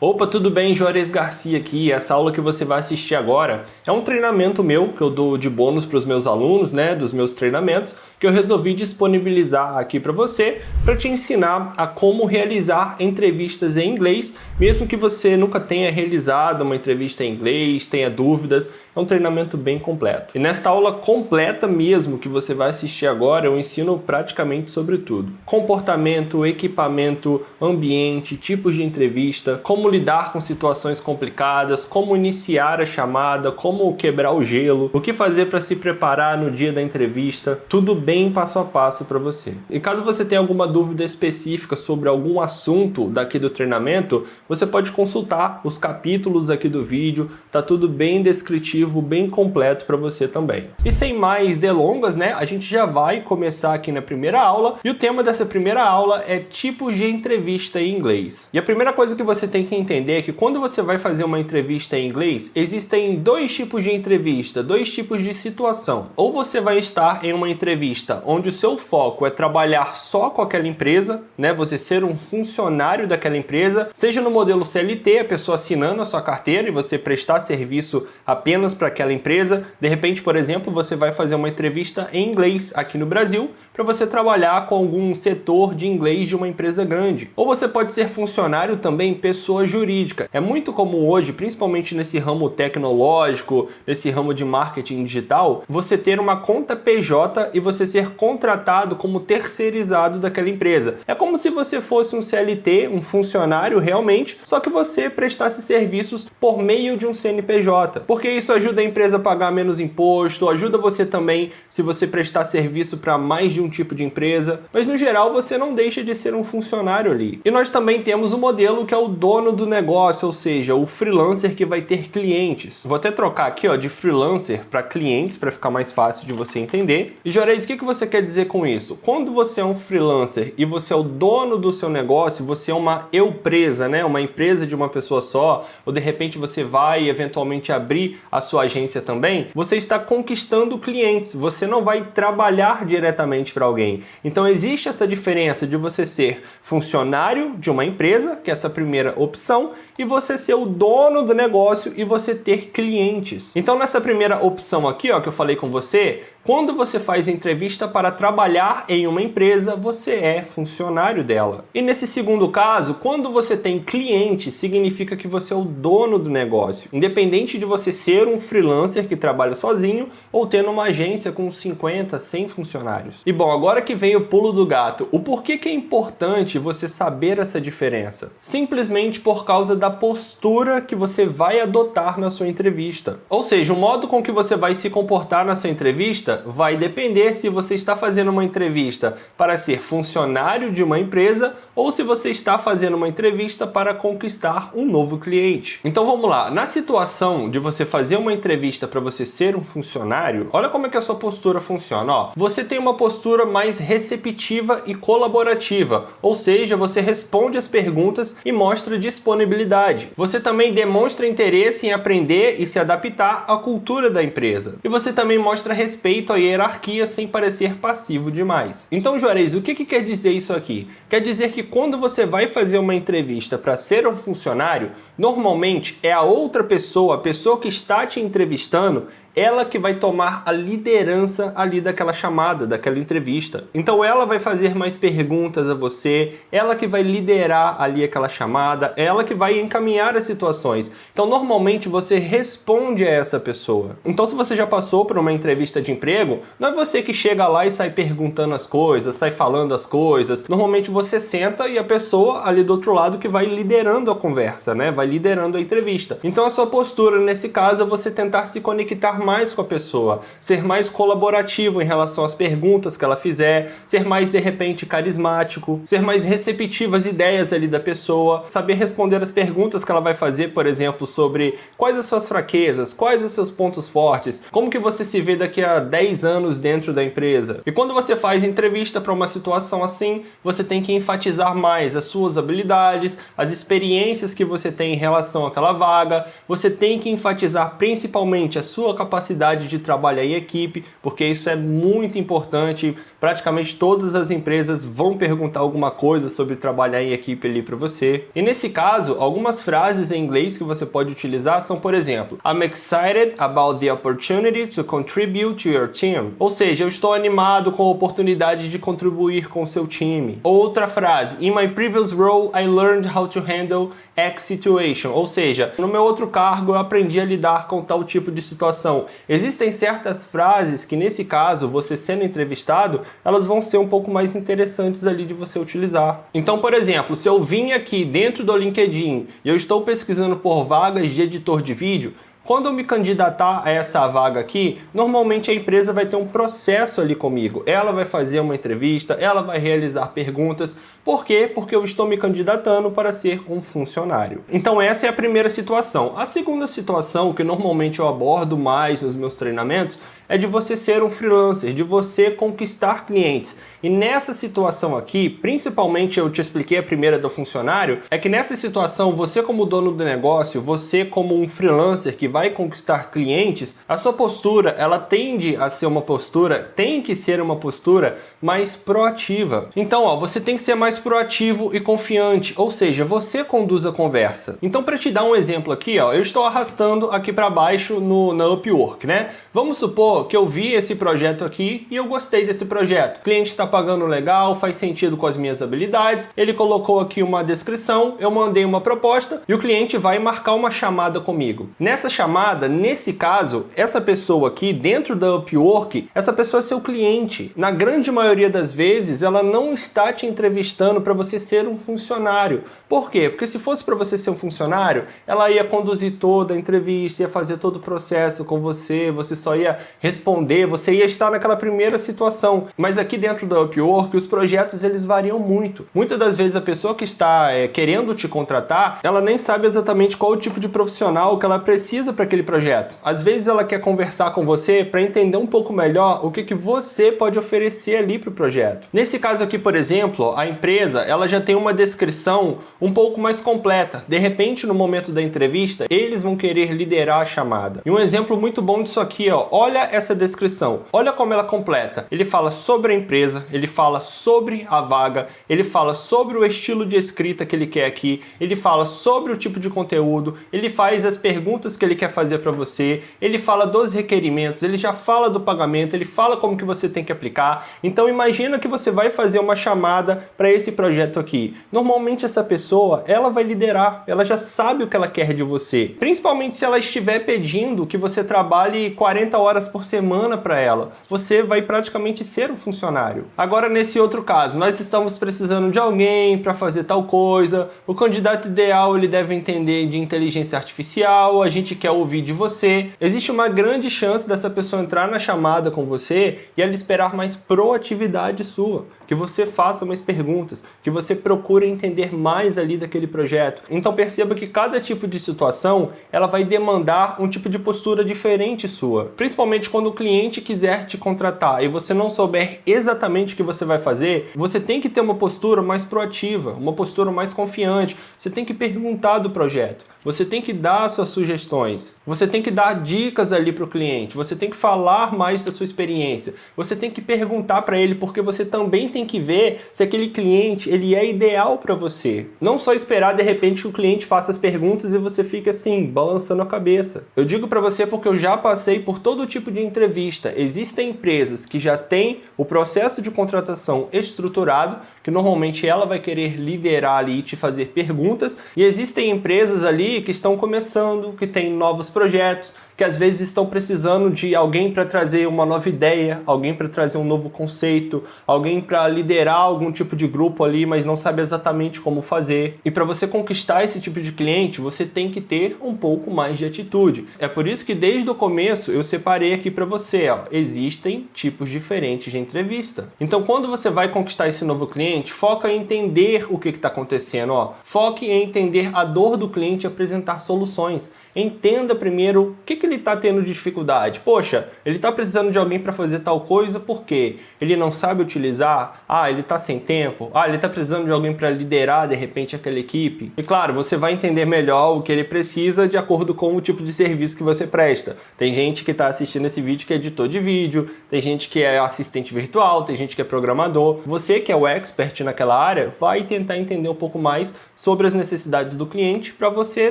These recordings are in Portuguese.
Opa, tudo bem? Juarez Garcia aqui. Essa aula que você vai assistir agora é um treinamento meu que eu dou de bônus para os meus alunos, dos meus treinamentos, que eu resolvi disponibilizar aqui para você, para te ensinar a como realizar entrevistas em inglês, mesmo que você nunca tenha realizado uma entrevista em inglês, tenha dúvidas. É um treinamento bem completo. E nesta aula completa mesmo que você vai assistir agora, eu ensino praticamente sobre tudo: comportamento, equipamento, ambiente, tipos de entrevista, como lidar com situações complicadas, como iniciar a chamada, como quebrar o gelo, o que fazer para se preparar no dia da entrevista, tudo bem passo a passo para você. E caso você tenha alguma dúvida específica sobre algum assunto daqui do treinamento, você pode consultar os capítulos aqui do vídeo, tá tudo bem descritivo, bem completo para você também. E sem mais delongas, a gente já vai começar aqui na primeira aula, e o tema dessa primeira aula é tipos de entrevista em inglês. E a primeira coisa que você tem que entender é que quando você vai fazer uma entrevista em inglês, existem dois tipos de entrevista, dois tipos de situação. Ou você vai estar em uma entrevista onde o seu foco é trabalhar só com aquela empresa, você ser um funcionário daquela empresa, seja no modelo CLT, a pessoa assinando a sua carteira e você prestar serviço apenas para aquela empresa. De repente, por exemplo, você vai fazer uma entrevista em inglês aqui no Brasil para você trabalhar com algum setor de inglês de uma empresa grande. Ou você pode ser funcionário também, pessoa jurídica. É muito comum hoje, principalmente nesse ramo tecnológico, nesse ramo de marketing digital, você ter uma conta PJ e você ser contratado como terceirizado daquela empresa. É como se você fosse um CLT, um funcionário realmente, só que você prestasse serviços por meio de um CNPJ. Porque isso ajuda a empresa a pagar menos imposto, ajuda você também se você prestar serviço para mais de um tipo de empresa, mas no geral você não deixa de ser um funcionário ali. E nós também temos um modelo que é o dono do negócio, ou seja, o freelancer que vai ter clientes. Vou até trocar aqui de freelancer para clientes para ficar mais fácil de você entender. E Juarez, o que você quer dizer com isso? Quando você é um freelancer e você é o dono do seu negócio, você é uma empresa, uma empresa de uma pessoa só, ou de repente você vai eventualmente abrir a sua agência também, você está conquistando clientes, você não vai trabalhar diretamente para alguém. Então existe essa diferença de você ser funcionário de uma empresa, que é essa primeira opção, e você ser o dono do negócio e você ter clientes. Então nessa primeira opção aqui, que eu falei com você, quando você faz entrevista para trabalhar em uma empresa, você é funcionário dela. E nesse segundo caso, quando você tem cliente, significa que você é o dono do negócio. Independente de você ser um freelancer que trabalha sozinho ou tendo uma agência com 50, 100 funcionários. E bom, agora que vem o pulo do gato, o porquê que é importante você saber essa diferença? Simplesmente por causa da postura que você vai adotar na sua entrevista. Ou seja, o modo com que você vai se comportar na sua entrevista vai depender se você está fazendo uma entrevista para ser funcionário de uma empresa ou se você está fazendo uma entrevista para conquistar um novo cliente. Então vamos lá, na situação de você fazer uma entrevista para você ser um funcionário, olha como é que a sua postura funciona. Você tem uma postura mais receptiva e colaborativa, ou seja, você responde as perguntas e mostra disponibilidade. Você também demonstra interesse em aprender e se adaptar à cultura da empresa. E você também mostra respeito à hierarquia sem parecer passivo demais. Então, Juarez, o que quer dizer isso aqui? Quer dizer que quando você vai fazer uma entrevista para ser um funcionário, normalmente é a outra pessoa, a pessoa que está te entrevistando, ela que vai tomar a liderança ali daquela chamada, daquela entrevista. Então ela vai fazer mais perguntas a você, ela que vai liderar ali aquela chamada, ela que vai encaminhar as situações. Então normalmente você responde a essa pessoa. Então se você já passou por uma entrevista de emprego, não é você que chega lá e sai perguntando as coisas, sai falando as coisas. Normalmente você senta e a pessoa ali do outro lado que vai liderando a conversa, vai liderando a entrevista. Então a sua postura nesse caso é você tentar se conectar mais com a pessoa, ser mais colaborativo em relação às perguntas que ela fizer, ser mais de repente carismático, ser mais receptivo às ideias ali da pessoa, saber responder as perguntas que ela vai fazer, por exemplo, sobre quais as suas fraquezas, quais os seus pontos fortes, como que você se vê daqui a 10 anos dentro da empresa. E quando você faz entrevista para uma situação assim, você tem que enfatizar mais as suas habilidades, as experiências que você tem em relação àquela vaga, você tem que enfatizar principalmente a sua capacidade capacidade de trabalhar em equipe, porque isso é muito importante. Praticamente todas as empresas vão perguntar alguma coisa sobre trabalhar em equipe ali para você. E nesse caso, algumas frases em inglês que você pode utilizar são, por exemplo, I'm excited about the opportunity to contribute to your team. Ou seja, eu estou animado com a oportunidade de contribuir com o seu time. Outra frase, in my previous role, I learned how to handle X situation. Ou seja, no meu outro cargo eu aprendi a lidar com tal tipo de situação. Existem certas frases que, nesse caso, você sendo entrevistado, elas vão ser um pouco mais interessantes ali de você utilizar. Então, por exemplo, se eu vim aqui dentro do LinkedIn e eu estou pesquisando por vagas de editor de vídeo, quando eu me candidatar a essa vaga aqui, normalmente a empresa vai ter um processo ali comigo. Ela vai fazer uma entrevista, ela vai realizar perguntas. Por quê? Porque eu estou me candidatando para ser um funcionário. Então essa é a primeira situação. A segunda situação, que normalmente eu abordo mais nos meus treinamentos, é de você ser um freelancer, de você conquistar clientes. E nessa situação aqui, principalmente eu te expliquei a primeira do funcionário, é que nessa situação, você como dono do negócio, você como um freelancer que vai conquistar clientes, a sua postura, ela tende a ser uma postura, tem que ser uma postura mais proativa. Então, você tem que ser mais proativo e confiante, ou seja, você conduz a conversa. Então, para te dar um exemplo aqui, eu estou arrastando aqui para baixo na Upwork, né? Vamos supor que eu vi esse projeto aqui e eu gostei desse projeto. O cliente está pagando legal, faz sentido com as minhas habilidades, ele colocou aqui uma descrição, eu mandei uma proposta e o cliente vai marcar uma chamada comigo. Nessa chamada, nesse caso, essa pessoa aqui dentro da Upwork, essa pessoa é seu cliente. Na grande maioria das vezes, ela não está te entrevistando para você ser um funcionário. Por quê? Porque se fosse para você ser um funcionário, ela ia conduzir toda a entrevista, ia fazer todo o processo com você, você só ia responder, você ia estar naquela primeira situação. Mas aqui dentro da Upwork, os projetos eles variam muito. Muitas das vezes a pessoa que está querendo te contratar, ela nem sabe exatamente qual o tipo de profissional que ela precisa para aquele projeto. Às vezes ela quer conversar com você para entender um pouco melhor o que você pode oferecer ali para o projeto. Nesse caso aqui, por exemplo, a empresa ela já tem uma descrição um pouco mais completa. De repente, no momento da entrevista, eles vão querer liderar a chamada. E um exemplo muito bom disso aqui, olha essa descrição. Olha como ela completa. Ele fala sobre a empresa, ele fala sobre a vaga, ele fala sobre o estilo de escrita que ele quer aqui, ele fala sobre o tipo de conteúdo, ele faz as perguntas que ele quer fazer para você, ele fala dos requerimentos, ele já fala do pagamento, ele fala como que você tem que aplicar. Então imagina que você vai fazer uma chamada para esse projeto aqui. Normalmente essa pessoa, ela vai liderar, ela já sabe o que ela quer de você. Principalmente se ela estiver pedindo que você trabalhe 40 horas por semana para ela. Você vai praticamente ser um funcionário. Agora, nesse outro caso, nós estamos precisando de alguém para fazer tal coisa, o candidato ideal ele deve entender de inteligência artificial, a gente quer ouvir de você. Existe uma grande chance dessa pessoa entrar na chamada com você e ela esperar mais proatividade sua, que você faça mais perguntas, que você procure entender mais ali daquele projeto. Então perceba que cada tipo de situação, ela vai demandar um tipo de postura diferente sua. Principalmente quando o cliente quiser te contratar e você não souber exatamente o que você vai fazer, você tem que ter uma postura mais proativa, uma postura mais confiante. Você tem que perguntar do projeto, você tem que dar suas sugestões, você tem que dar dicas ali para o cliente, você tem que falar mais da sua experiência, você tem que perguntar para ele, porque você também tem que ver se aquele cliente ele é ideal para você. Não só esperar de repente que o cliente faça as perguntas e você fique assim, balançando a cabeça. Eu digo para você porque eu já passei por todo tipo de entrevista. Existem empresas que já têm o processo de contratação estruturado, que normalmente ela vai querer liderar ali e te fazer perguntas, e existem empresas ali que estão começando, que têm novos projetos, que às vezes estão precisando de alguém para trazer uma nova ideia, alguém para trazer um novo conceito, alguém para liderar algum tipo de grupo ali, mas não sabe exatamente como fazer. E para você conquistar esse tipo de cliente, você tem que ter um pouco mais de atitude. É por isso que desde o começo eu separei aqui para você, existem tipos diferentes de entrevista. Então quando você vai conquistar esse novo cliente, foca em entender o que está acontecendo. Foque em entender a dor do cliente apresentar soluções. Entenda primeiro o que ele está tendo de dificuldade. Poxa, ele está precisando de alguém para fazer tal coisa, por quê? Ele não sabe utilizar? Ah, ele está sem tempo? Ah, ele está precisando de alguém para liderar, de repente, aquela equipe? E claro, você vai entender melhor o que ele precisa de acordo com o tipo de serviço que você presta. Tem gente que está assistindo esse vídeo que é editor de vídeo, tem gente que é assistente virtual, tem gente que é programador. Você que é o expert naquela área, vai tentar entender um pouco mais sobre as necessidades do cliente para você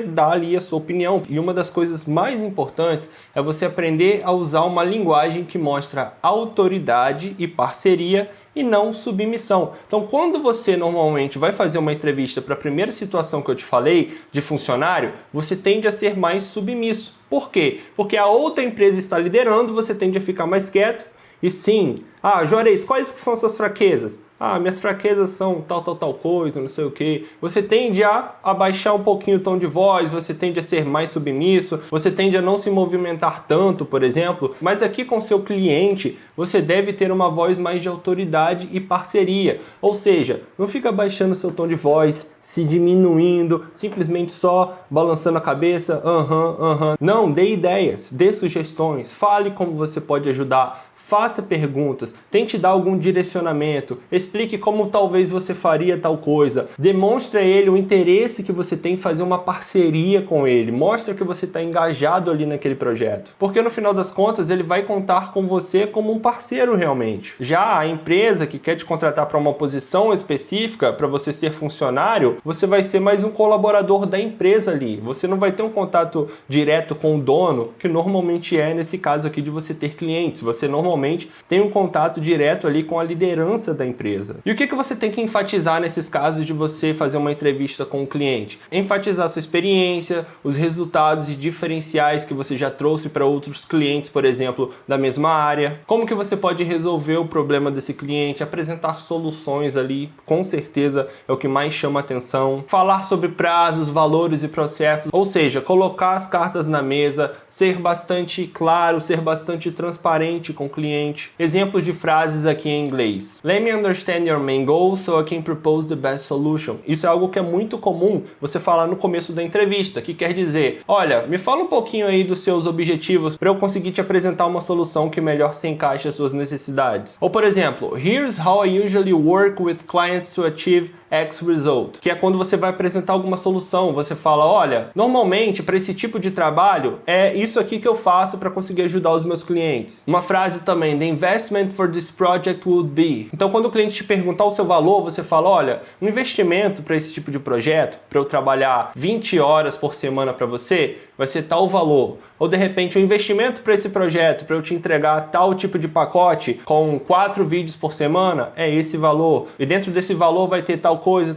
dar ali a sua opinião. E uma das coisas mais importantes é você aprender a usar uma linguagem que mostra autoridade e parceria e não submissão. Então, quando você normalmente vai fazer uma entrevista para a primeira situação que eu te falei, de funcionário, você tende a ser mais submisso. Por quê? Porque a outra empresa está liderando, você tende a ficar mais quieto. E sim, Juarez, quais que são suas fraquezas? Minhas fraquezas são tal coisa, não sei o que. Você tende a abaixar um pouquinho o tom de voz, você tende a ser mais submisso, você tende a não se movimentar tanto, por exemplo. Mas aqui com seu cliente, você deve ter uma voz mais de autoridade e parceria. Ou seja, não fica abaixando seu tom de voz, se diminuindo, simplesmente só balançando a cabeça, Não, dê ideias, dê sugestões, fale como você pode ajudar, faça perguntas, tente dar algum direcionamento, explique como talvez você faria tal coisa, demonstre a ele o interesse que você tem em fazer uma parceria com ele, mostre que você está engajado ali naquele projeto. Porque no final das contas ele vai contar com você como um parceiro realmente. Já a empresa que quer te contratar para uma posição específica, para você ser funcionário, você vai ser mais um colaborador da empresa ali. Você não vai ter um contato direto com o dono, que normalmente é nesse caso aqui de você ter clientes. Você normalmente tem um contato direto ali com a liderança da empresa. E o que você tem que enfatizar nesses casos de você fazer uma entrevista com o cliente? Enfatizar sua experiência, os resultados e diferenciais que você já trouxe para outros clientes, por exemplo, da mesma área. Como que você pode resolver o problema desse cliente, apresentar soluções ali, com certeza é o que mais chama atenção. Falar sobre prazos, valores e processos, ou seja, colocar as cartas na mesa, ser bastante claro, ser bastante transparente com o cliente. Exemplos de frases aqui em inglês. Let me understand your main goals so I can propose the best solution. Isso é algo que é muito comum você falar no começo da entrevista, que quer dizer, olha, me fala um pouquinho aí dos seus objetivos para eu conseguir te apresentar uma solução que melhor se encaixe às suas necessidades. Ou por exemplo, here's how I usually work with clients to achieve X result, que é quando você vai apresentar alguma solução, você fala, olha, normalmente para esse tipo de trabalho é isso aqui que eu faço para conseguir ajudar os meus clientes. Uma frase também, the investment for this project would be. Então quando o cliente te perguntar o seu valor, você fala, olha, um investimento para esse tipo de projeto, para eu trabalhar 20 horas por semana para você, vai ser tal valor. Ou de repente um investimento para esse projeto, para eu te entregar tal tipo de pacote com 4 vídeos por semana, é esse valor. E dentro desse valor vai ter tal coisa,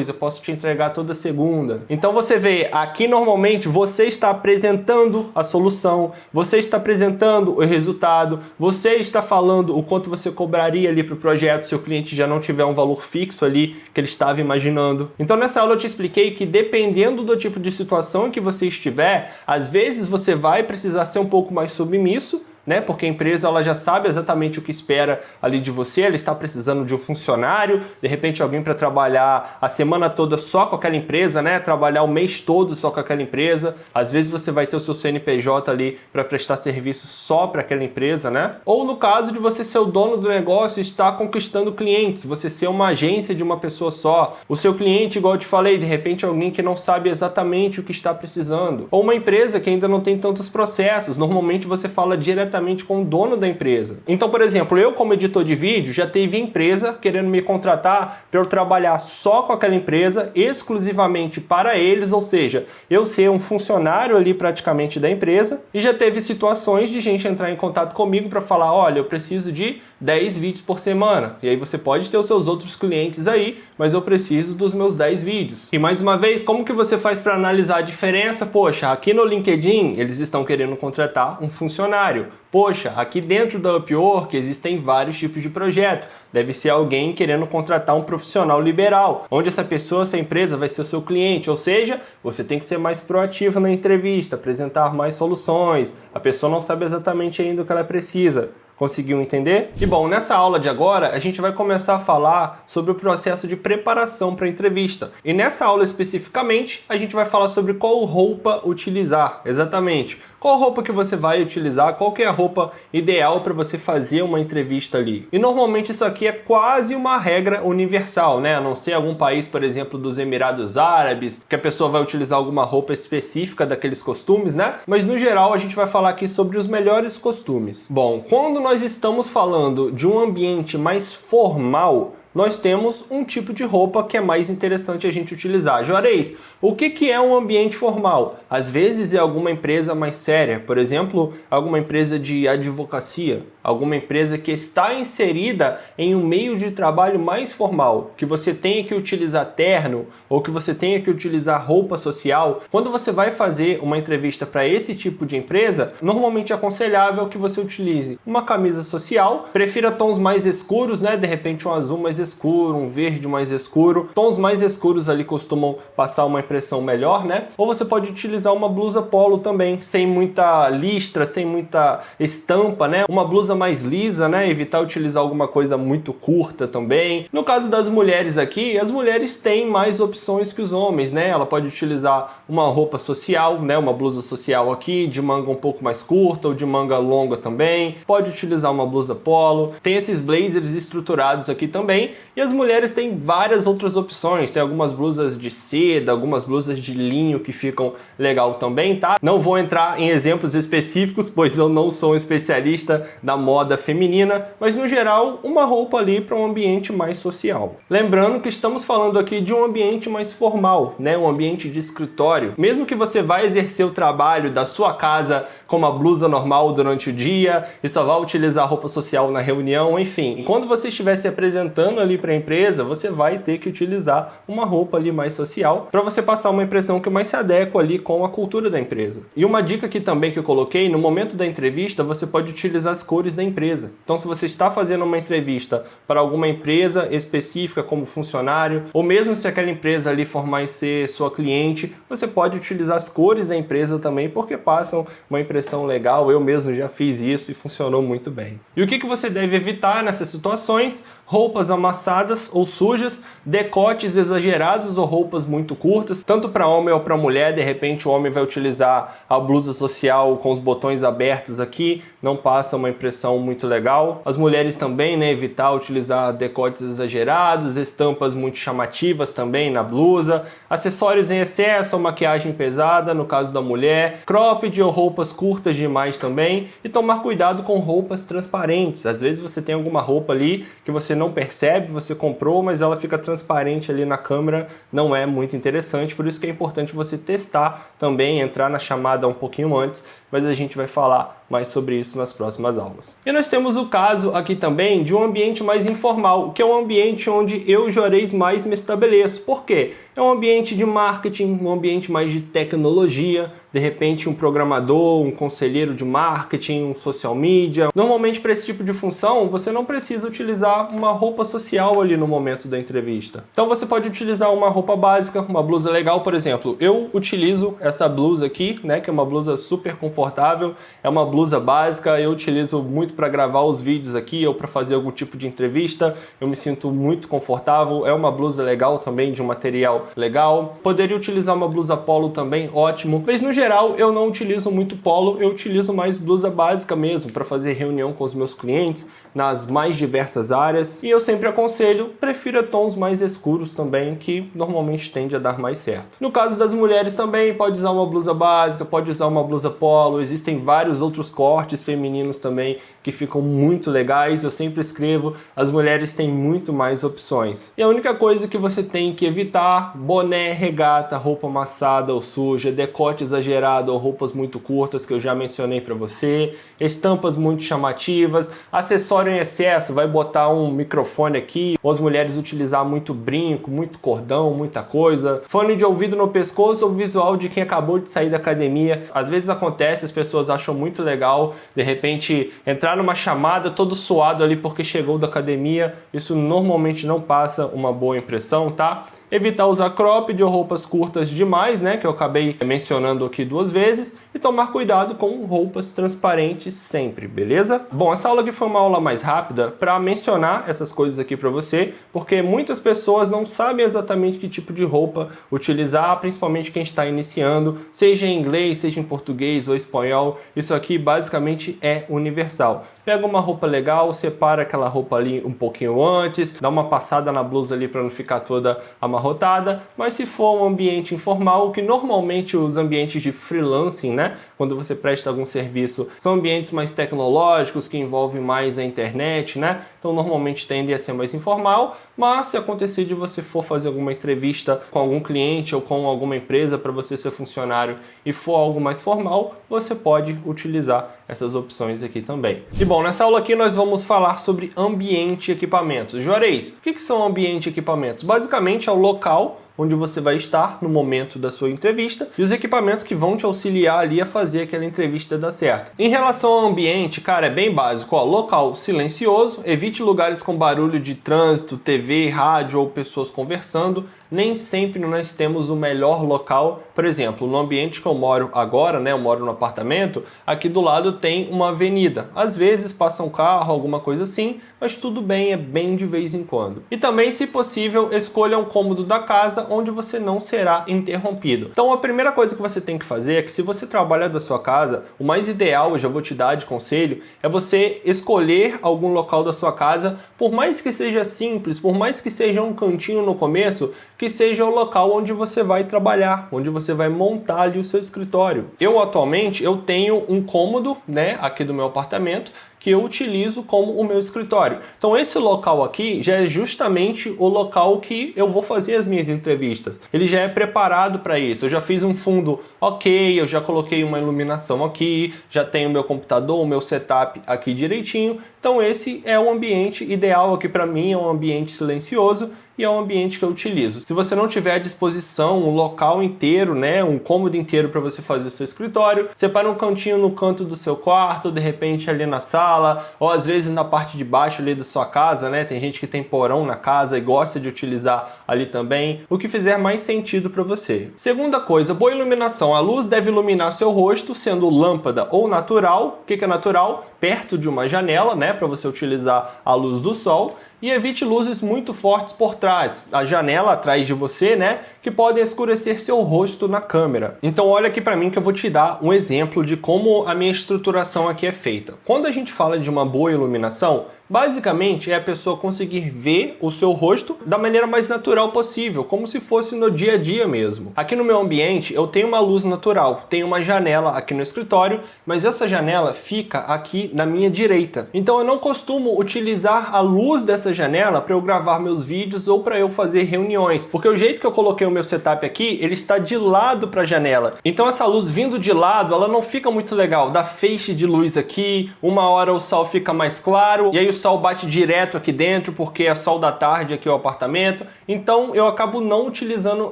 eu posso te entregar toda segunda. Então você vê, aqui normalmente você está apresentando a solução, você está apresentando o resultado, você está falando o quanto você cobraria ali para o projeto se o cliente já não tiver um valor fixo ali que ele estava imaginando. Então nessa aula eu te expliquei que dependendo do tipo de situação em que você estiver, às vezes você vai precisar ser um pouco mais submisso, né? Porque a empresa ela já sabe exatamente o que espera ali de você, ela está precisando de um funcionário, de repente alguém para trabalhar a semana toda só com aquela empresa, né? Trabalhar o mês todo só com aquela empresa. Às vezes você vai ter o seu CNPJ ali para prestar serviço só para aquela empresa, né? Ou no caso de você ser o dono do negócio e estar conquistando clientes, você ser uma agência de uma pessoa só. O seu cliente, igual eu te falei, de repente alguém que não sabe exatamente o que está precisando. Ou uma empresa que ainda não tem tantos processos, normalmente você fala diretamente com o dono da empresa. Então, por exemplo, eu como editor de vídeo já teve empresa querendo me contratar para eu trabalhar só com aquela empresa, exclusivamente para eles, ou seja, eu ser um funcionário ali praticamente da empresa, e já teve situações de gente entrar em contato comigo para falar, olha, eu preciso de 10 vídeos por semana. E aí você pode ter os seus outros clientes aí, mas eu preciso dos meus 10 vídeos. E mais uma vez, como que você faz para analisar a diferença? Poxa, aqui no LinkedIn eles estão querendo contratar um funcionário. Poxa, aqui dentro da Upwork existem vários tipos de projeto. Deve ser alguém querendo contratar um profissional liberal, onde essa pessoa, essa empresa vai ser o seu cliente. Ou seja, você tem que ser mais proativo na entrevista, apresentar mais soluções. A pessoa não sabe exatamente ainda o que ela precisa. Conseguiu entender? E bom, nessa aula de agora, a gente vai começar a falar sobre o processo de preparação para a entrevista. E nessa aula especificamente, a gente vai falar sobre qual roupa utilizar, exatamente. Qual roupa que você vai utilizar, qual que é a roupa ideal para você fazer uma entrevista ali. E normalmente isso aqui é quase uma regra universal, né? A não ser algum país, por exemplo, dos Emirados Árabes, que a pessoa vai utilizar alguma roupa específica daqueles costumes, né? Mas no geral a gente vai falar aqui sobre os melhores costumes. Bom, quando nós estamos falando de um ambiente mais formal, nós temos um tipo de roupa que é mais interessante a gente utilizar. Juarez, o que é um ambiente formal? Às vezes é alguma empresa mais séria, por exemplo, alguma empresa de advocacia, alguma empresa que está inserida em um meio de trabalho mais formal, que você tenha que utilizar terno ou que você tenha que utilizar roupa social. Quando você vai fazer uma entrevista para esse tipo de empresa, normalmente é aconselhável que você utilize uma camisa social, prefira tons mais escuros, né? De repente um azul mais escuro, um verde mais escuro. Tons mais escuros ali costumam passar uma impressão melhor, né? Ou você pode utilizar uma blusa polo também, sem muita listra, sem muita estampa, né? Uma blusa mais lisa, né? Evitar utilizar alguma coisa muito curta também. No caso das mulheres aqui, as mulheres têm mais opções que os homens, né? Ela pode utilizar uma roupa social, né? Uma blusa social aqui, de manga um pouco mais curta ou de manga longa também. Pode utilizar uma blusa polo. Tem esses blazers estruturados aqui também. E as mulheres têm várias outras opções. Tem algumas blusas de seda, algumas blusas de linho que ficam legal também, tá? Não vou entrar em exemplos específicos, pois eu não sou um especialista da moda feminina, mas no geral, uma roupa ali para um ambiente mais social. Lembrando que estamos falando aqui de um ambiente mais formal, né? Um ambiente de escritório. Mesmo que você vai exercer o trabalho da sua casa com uma blusa normal durante o dia e só vai utilizar roupa social na reunião, enfim. Quando você estiver se apresentando ali para a empresa, você vai ter que utilizar uma roupa ali mais social para você passar uma impressão que mais se adequa ali com a cultura da empresa. E uma dica aqui também que eu coloquei, no momento da entrevista, você pode utilizar as cores da empresa. Então, se você está fazendo uma entrevista para alguma empresa específica como funcionário, ou mesmo se aquela empresa ali for mais ser sua cliente, você pode utilizar as cores da empresa também, porque passam uma impressão legal. Eu mesmo já fiz isso e funcionou muito bem. E o que você deve evitar nessas situações? Roupas amassadas ou sujas, decotes exagerados ou roupas muito curtas, tanto para homem ou para mulher. De repente o homem vai utilizar a blusa social com os botões abertos aqui, não passa uma impressão muito legal. As mulheres também, né, evitar utilizar decotes exagerados, estampas muito chamativas também na blusa, acessórios em excesso ou maquiagem pesada no caso da mulher, cropped ou roupas curtas demais também, e tomar cuidado com roupas transparentes. Às vezes você tem alguma roupa ali que você não percebe, você comprou, mas ela fica transparente ali na câmera, não é muito interessante, por isso que é importante você testar também, entrar na chamada um pouquinho antes, mas a gente vai falar mais sobre isso nas próximas aulas. E nós temos o caso aqui também de um ambiente mais informal, que é um ambiente onde eu, Juarez, mais me estabeleço. Por quê? É um ambiente de marketing, um ambiente mais de tecnologia, de repente um programador, um conselheiro de marketing, um social media. Normalmente para esse tipo de função, você não precisa utilizar uma roupa social ali no momento da entrevista. Então você pode utilizar uma roupa básica, uma blusa legal, por exemplo. Eu utilizo essa blusa aqui, né, que é uma blusa super confortável, é uma blusa básica, eu utilizo muito para gravar os vídeos aqui ou para fazer algum tipo de entrevista, eu me sinto muito confortável, é uma blusa legal também, de um material legal. Poderia utilizar uma blusa polo também, ótimo, mas no geral eu não utilizo muito polo, eu utilizo mais blusa básica mesmo, para fazer reunião com os meus clientes, nas mais diversas áreas, e eu sempre aconselho, prefira tons mais escuros também, que normalmente tende a dar mais certo. No caso das mulheres também, pode usar uma blusa básica, pode usar uma blusa polo, existem vários outros cortes femininos também que ficam muito legais, eu sempre escrevo, as mulheres têm muito mais opções. E a única coisa que você tem que evitar, boné, regata, roupa amassada ou suja, decote exagerado ou roupas muito curtas, que eu já mencionei para você, estampas muito chamativas, acessórios em excesso, vai botar um microfone aqui, ou as mulheres utilizar muito brinco, muito cordão, muita coisa, fone de ouvido no pescoço ou visual de quem acabou de sair da academia. Às vezes acontece, as pessoas acham muito legal, de repente, entrar numa chamada todo suado ali porque chegou da academia, isso normalmente não passa uma boa impressão, tá? Evitar usar cropped ou roupas curtas demais, né, que eu acabei mencionando aqui 2 vezes, e tomar cuidado com roupas transparentes sempre, beleza? Bom, essa aula aqui foi uma aula mais rápida para mencionar essas coisas aqui para você, porque muitas pessoas não sabem exatamente que tipo de roupa utilizar, principalmente quem está iniciando, seja em inglês, seja em português ou espanhol. Isso aqui basicamente é universal. Pega uma roupa legal, separa aquela roupa ali um pouquinho antes, dá uma passada na blusa ali para não ficar toda amarrotada, mas se for um ambiente informal, que normalmente os ambientes de freelancing, né, quando você presta algum serviço, são ambientes mais tecnológicos, que envolvem mais a internet, né, então normalmente tendem a ser mais informal, mas se acontecer de você for fazer alguma entrevista com algum cliente ou com alguma empresa para você ser funcionário e for algo mais formal, você pode utilizar essas opções aqui também. E bom, nessa aula aqui nós vamos falar sobre ambiente e equipamentos. Juarez, o que são ambiente e equipamentos? Basicamente é o local onde você vai estar no momento da sua entrevista e os equipamentos que vão te auxiliar ali a fazer aquela entrevista dar certo. Em relação ao ambiente, cara, é bem básico, ó, local silencioso, evite lugares com barulho de trânsito, TV, rádio ou pessoas conversando. Nem sempre nós temos o melhor local. Por exemplo, no ambiente que eu moro agora, né, eu moro no apartamento, aqui do lado tem uma avenida. Às vezes passa um carro, alguma coisa assim, mas tudo bem, é bem de vez em quando. E também, se possível, escolha um cômodo da casa onde você não será interrompido. Então a primeira coisa que você tem que fazer é que, se você trabalha da sua casa, o mais ideal, eu já vou te dar de conselho, é você escolher algum local da sua casa, por mais que seja simples, por mais que seja um cantinho no começo, que seja o local onde você vai trabalhar, onde você vai montar ali o seu escritório. Eu atualmente tenho um cômodo, né, aqui do meu apartamento, que eu utilizo como o meu escritório. Então esse local aqui já é justamente o local que eu vou fazer as minhas entrevistas. Ele já é preparado para isso. Eu já fiz um fundo ok, eu já coloquei uma iluminação aqui, já tenho o meu computador, o meu setup aqui direitinho. Então esse é o ambiente ideal aqui para mim, é um ambiente silencioso e é um ambiente que eu utilizo. Se você não tiver à disposição um local inteiro, né, um cômodo inteiro para você fazer o seu escritório, separa um cantinho no canto do seu quarto, de repente ali na sala, ou às vezes na parte de baixo ali da sua casa, né? Tem gente que tem porão na casa e gosta de utilizar ali também, o que fizer mais sentido para você. Segunda coisa, boa iluminação. A luz deve iluminar seu rosto, sendo lâmpada ou natural. O que é natural? Perto de uma janela, né, para você utilizar a luz do sol. E evite luzes muito fortes por trás, a janela atrás de você, né, que podem escurecer seu rosto na câmera. Então olha aqui para mim que eu vou te dar um exemplo de como a minha estruturação aqui é feita. Quando a gente fala de uma boa iluminação, basicamente é a pessoa conseguir ver o seu rosto da maneira mais natural possível, como se fosse no dia a dia mesmo. Aqui no meu ambiente eu tenho uma luz natural, tenho uma janela aqui no escritório, mas essa janela fica aqui na minha direita. Então eu não costumo utilizar a luz dessa janela para eu gravar meus vídeos ou para eu fazer reuniões, porque o jeito que eu coloquei o meu setup aqui, ele está de lado para a janela. Então essa luz vindo de lado, ela não fica muito legal, dá feixe de luz aqui, uma hora o sol fica mais claro, e aí o sol bate direto aqui dentro, porque é sol da tarde aqui o apartamento, então eu acabo não utilizando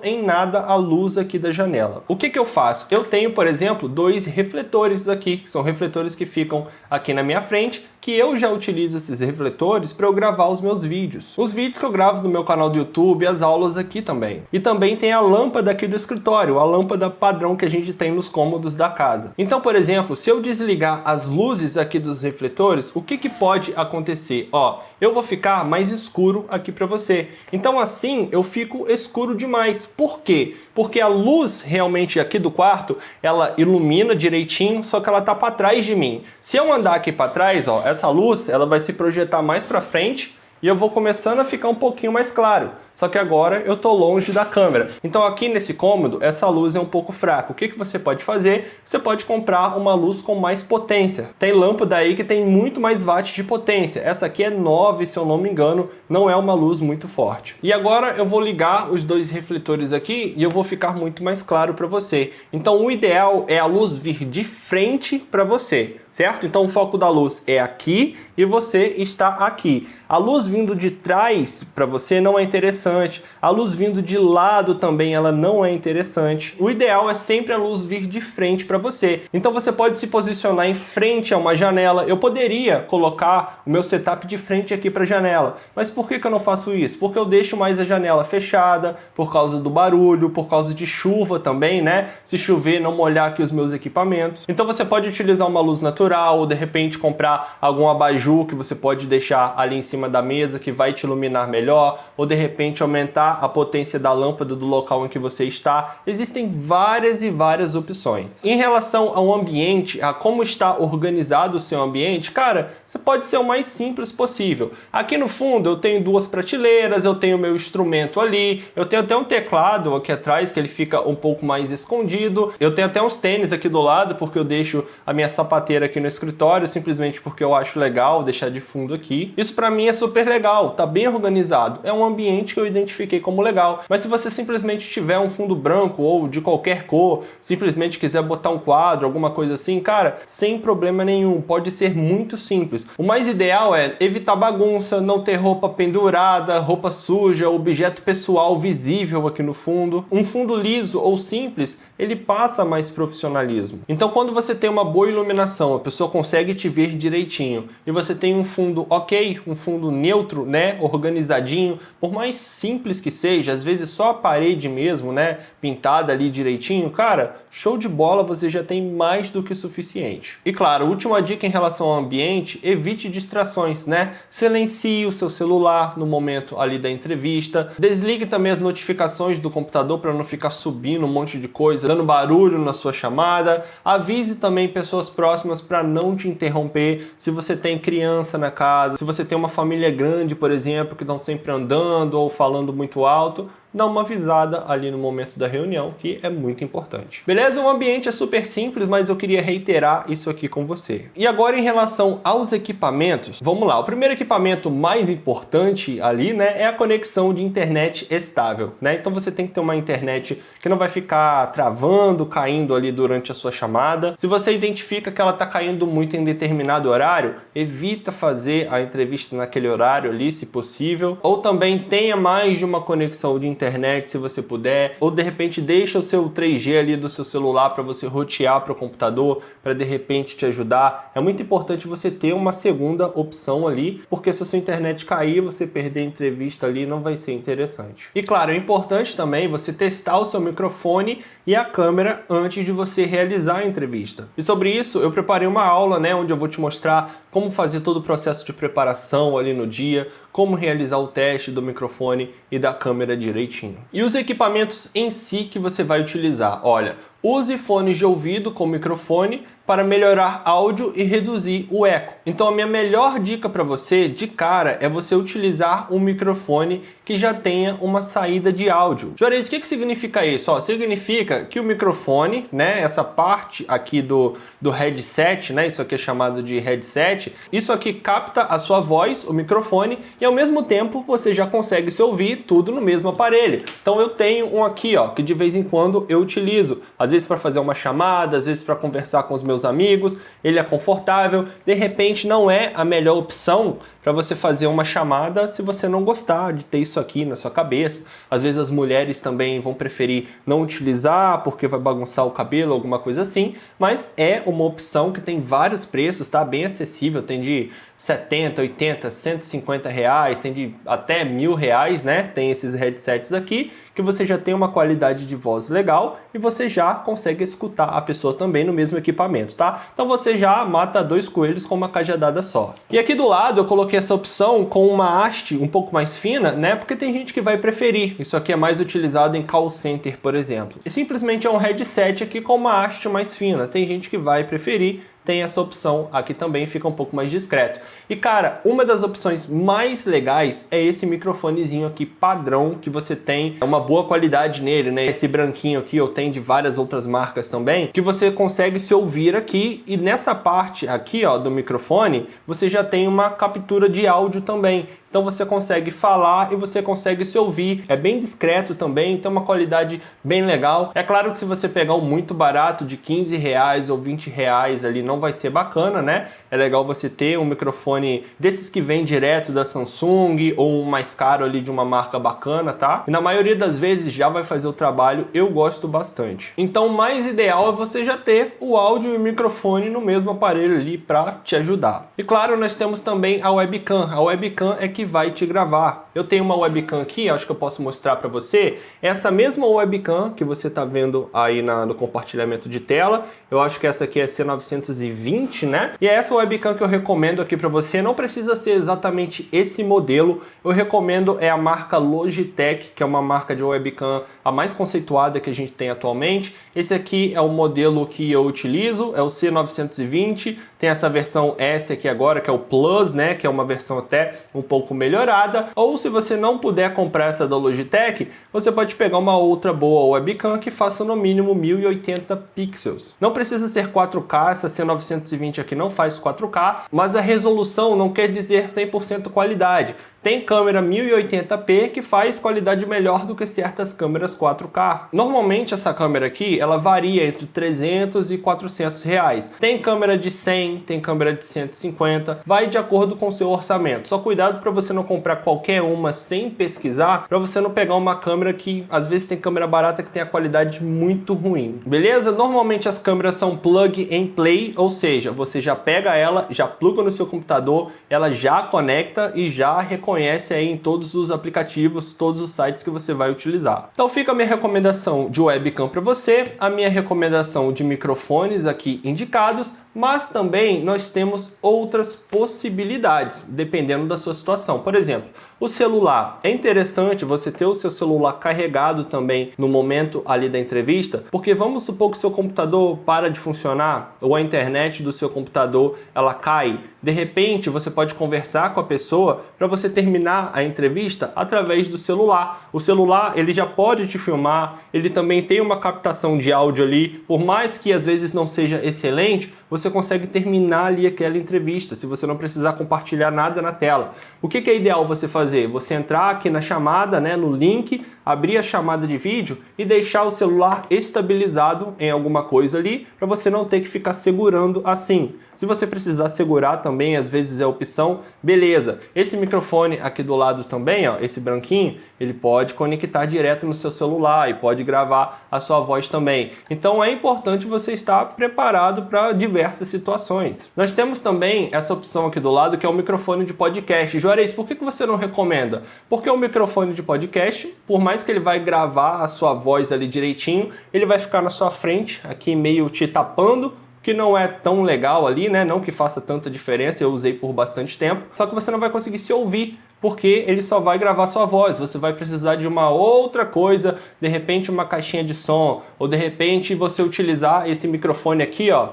em nada a luz aqui da janela. O que eu faço? Eu tenho, por exemplo, 2 refletores aqui, que são refletores que ficam aqui na minha frente, que eu já utilizo esses refletores para eu gravar os meus vídeos. Os vídeos que eu gravo no meu canal do YouTube, as aulas aqui também. E também tem a lâmpada aqui do escritório, a lâmpada padrão que a gente tem nos cômodos da casa. Então, por exemplo, se eu desligar as luzes aqui dos refletores, o que pode acontecer? Ó, eu vou ficar mais escuro aqui para você. Então assim, eu fico escuro demais. Por quê? Porque a luz realmente aqui do quarto, ela ilumina direitinho, só que ela tá para trás de mim. Se eu andar aqui para trás, ó, essa luz, ela vai se projetar mais para frente e eu vou começando a ficar um pouquinho mais claro. Só que agora eu tô longe da câmera. Então aqui nesse cômodo, essa luz é um pouco fraca. O que você pode fazer? Você pode comprar uma luz com mais potência. Tem lâmpada aí que tem muito mais watts de potência. Essa aqui é 9, se eu não me engano, não é uma luz muito forte. E agora eu vou ligar os 2 refletores aqui e eu vou ficar muito mais claro para você. Então o ideal é a luz vir de frente para você, certo? Então o foco da luz é aqui e você está aqui. A luz vindo de trás para você não é interessante, a luz vindo de lado também ela não é interessante. O ideal é sempre a luz vir de frente para você. Então você pode se posicionar em frente a uma janela. Eu poderia colocar o meu setup de frente aqui para a janela, mas por que eu não faço isso? Porque eu deixo mais a janela fechada por causa do barulho, por causa de chuva também, né? Se chover, não molhar aqui os meus equipamentos. Então você pode utilizar uma luz natural ou de repente comprar algum abajur que você pode deixar ali em cima da mesa que vai te iluminar melhor, ou de repente aumentar a potência da lâmpada do local em que você está. Existem várias e várias opções. Em relação ao ambiente, a como está organizado o seu ambiente, cara, você pode ser o mais simples possível. Aqui no fundo eu tenho duas prateleiras, eu tenho meu instrumento ali, eu tenho até um teclado aqui atrás que ele fica um pouco mais escondido, eu tenho até uns tênis aqui do lado porque eu deixo a minha sapateira aqui no escritório simplesmente porque eu acho legal deixar de fundo aqui. Isso pra mim é super legal, tá bem organizado, é um ambiente que eu identifiquei como legal. Mas se você simplesmente tiver um fundo branco ou de qualquer cor, simplesmente quiser botar um quadro, alguma coisa assim, cara, sem problema nenhum, pode ser muito simples. O mais ideal é evitar bagunça, não ter roupa pendurada, roupa suja, objeto pessoal visível aqui no fundo. Um fundo liso ou simples, ele passa mais profissionalismo. Então quando você tem uma boa iluminação, a pessoa consegue te ver direitinho, e você tem um fundo ok, um fundo neutro, né, organizadinho, por mais simples que seja, às vezes só a parede mesmo, né, pintada ali direitinho, cara, show de bola, você já tem mais do que suficiente. E claro, última dica em relação ao ambiente, evite distrações, né? Silencie o seu celular no momento ali da entrevista, desligue também as notificações do computador para não ficar subindo um monte de coisa, dando barulho na sua chamada, avise também pessoas próximas para não te interromper, se você tem criança na casa, se você tem uma família grande, por exemplo, que estão sempre andando ou falando muito alto, dá uma avisada ali no momento da reunião, que é muito importante. Beleza? O ambiente é super simples, mas eu queria reiterar isso aqui com você. E agora em relação aos equipamentos, vamos lá. O primeiro equipamento mais importante ali, né, é a conexão de internet estável, né? Então você tem que ter uma internet que não vai ficar travando, caindo ali durante a sua chamada. Se você identifica que ela está caindo muito em determinado horário, evita fazer a entrevista naquele horário ali, se possível. Ou também tenha mais de uma conexão de internet, se você puder, ou de repente deixa o seu 3G ali do seu celular para você rotear para o computador, para de repente te ajudar. É muito importante você ter uma segunda opção ali, porque se a sua internet cair, você perder a entrevista ali não vai ser interessante. E claro, é importante também você testar o seu microfone e a câmera antes de você realizar a entrevista. E sobre isso, eu preparei uma aula, né, onde eu vou te mostrar como fazer todo o processo de preparação ali no dia, como realizar o teste do microfone e da câmera direitinho. E os equipamentos em si que você vai utilizar, olha, use fones de ouvido com microfone para melhorar áudio e reduzir o eco. Então a minha melhor dica para você, de cara, é você utilizar um microfone que já tenha uma saída de áudio. Juarez, o que significa isso? Ó, significa que o microfone, né, essa parte aqui do headset, né, isso aqui é chamado de headset, isso aqui capta a sua voz, o microfone, e ao mesmo tempo você já consegue se ouvir tudo no mesmo aparelho. Então eu tenho um aqui, ó, que de vez em quando eu utilizo, às vezes para fazer uma chamada, às vezes para conversar com os meus amigos, ele é confortável, de repente não é a melhor opção para você fazer uma chamada se você não gostar de ter isso aqui na sua cabeça. Às vezes as mulheres também vão preferir não utilizar porque vai bagunçar o cabelo, alguma coisa assim, mas é uma opção que tem vários preços, tá? Bem acessível, tem de 70, 80, 150 reais, tem de até R$1.000, né? Tem esses headsets aqui, que você já tem uma qualidade de voz legal e você já consegue escutar a pessoa também no mesmo equipamento, tá? Então você já mata dois coelhos com uma cajadada só. E aqui do lado eu coloquei essa opção com uma haste um pouco mais fina, né? Porque tem gente que vai preferir. Isso aqui é mais utilizado em call center, por exemplo. E simplesmente é um headset aqui com uma haste mais fina. Tem gente que vai preferir. Tem essa opção aqui também, fica um pouco mais discreto. E cara, uma das opções mais legais é esse microfonezinho aqui padrão, que você tem uma boa qualidade nele, né? Esse branquinho aqui eu tenho de várias outras marcas também, que você consegue se ouvir aqui, e nessa parte aqui, ó, do microfone, você já tem uma captura de áudio também. então você consegue falar e você consegue se ouvir. É bem discreto também, tem uma qualidade bem legal. É claro que se você pegar um muito barato de R$15 ou R$20 ali, não vai ser bacana, né? É legal você ter um microfone desses que vem direto da Samsung ou um mais caro ali de uma marca bacana, tá? E na maioria das vezes já vai fazer o trabalho, eu gosto bastante. Então o mais ideal é você já ter o áudio e o microfone no mesmo aparelho ali para te ajudar. E claro, nós temos também a webcam. A webcam é que vai te gravar. Eu tenho uma webcam aqui, acho que eu posso mostrar para você. Essa mesma webcam que você está vendo aí no compartilhamento de tela, eu acho que essa aqui é C920, né? E é essa webcam que eu recomendo aqui para você. Não precisa ser exatamente esse modelo. Eu recomendo a marca Logitech, que é uma marca de webcam a mais conceituada que a gente tem atualmente. Esse aqui é o modelo que eu utilizo, é o C920. Tem essa versão S aqui agora, que é o Plus, né? Que é uma versão até um pouco melhorada. Ou se você não puder comprar essa da Logitech, você pode pegar uma outra boa webcam que faça no mínimo 1080 pixels. Não precisa ser 4K, essa C920 aqui não faz 4K, mas a resolução não quer dizer 100% qualidade. Tem câmera 1080p que faz qualidade melhor do que certas câmeras 4K. Normalmente essa câmera aqui, ela varia entre 300 e 400 reais. Tem câmera de 100, tem câmera de 150, vai de acordo com o seu orçamento. Só cuidado para você não comprar qualquer uma sem pesquisar, para você não pegar uma câmera que às vezes tem câmera barata que tem a qualidade muito ruim. Beleza? Normalmente as câmeras são plug and play, ou seja, você já pega ela, já pluga no seu computador, ela já conecta e já reconhece aí em todos os aplicativos, todos os sites que você vai utilizar. Então fica a minha recomendação de webcam para você, a minha recomendação de microfones aqui indicados, mas também nós temos outras possibilidades, dependendo da sua situação. Por exemplo, o celular. É interessante você ter o seu celular carregado também no momento ali da entrevista, porque vamos supor que o seu computador para de funcionar ou a internet do seu computador ela cai. De repente, você pode conversar com a pessoa para você terminar a entrevista através do celular. O celular, ele já pode te filmar, ele também tem uma captação de áudio ali, por mais que às vezes não seja excelente, você consegue terminar ali aquela entrevista, se você não precisar compartilhar nada na tela. O que é ideal você fazer? Você entrar aqui na chamada, né, no link, abrir a chamada de vídeo e deixar o celular estabilizado em alguma coisa ali, para você não ter que ficar segurando assim. Se você precisar segurar também, às vezes é opção, beleza. Esse microfone aqui do lado também, ó, esse branquinho, ele pode conectar direto no seu celular e pode gravar a sua voz também. Então é importante você estar preparado para diversas situações. Nós temos também essa opção aqui do lado que é o microfone de podcast. Juarez, por que você não recomenda? Porque o microfone de podcast, por mais que ele vai gravar a sua voz ali direitinho, ele vai ficar na sua frente, aqui meio te tapando, que não é tão legal ali, né? Não que faça tanta diferença, eu usei por bastante tempo. Só que você não vai conseguir se ouvir, porque ele só vai gravar sua voz. Você vai precisar de uma outra coisa, de repente uma caixinha de som, ou de repente você utilizar esse microfone aqui, ó,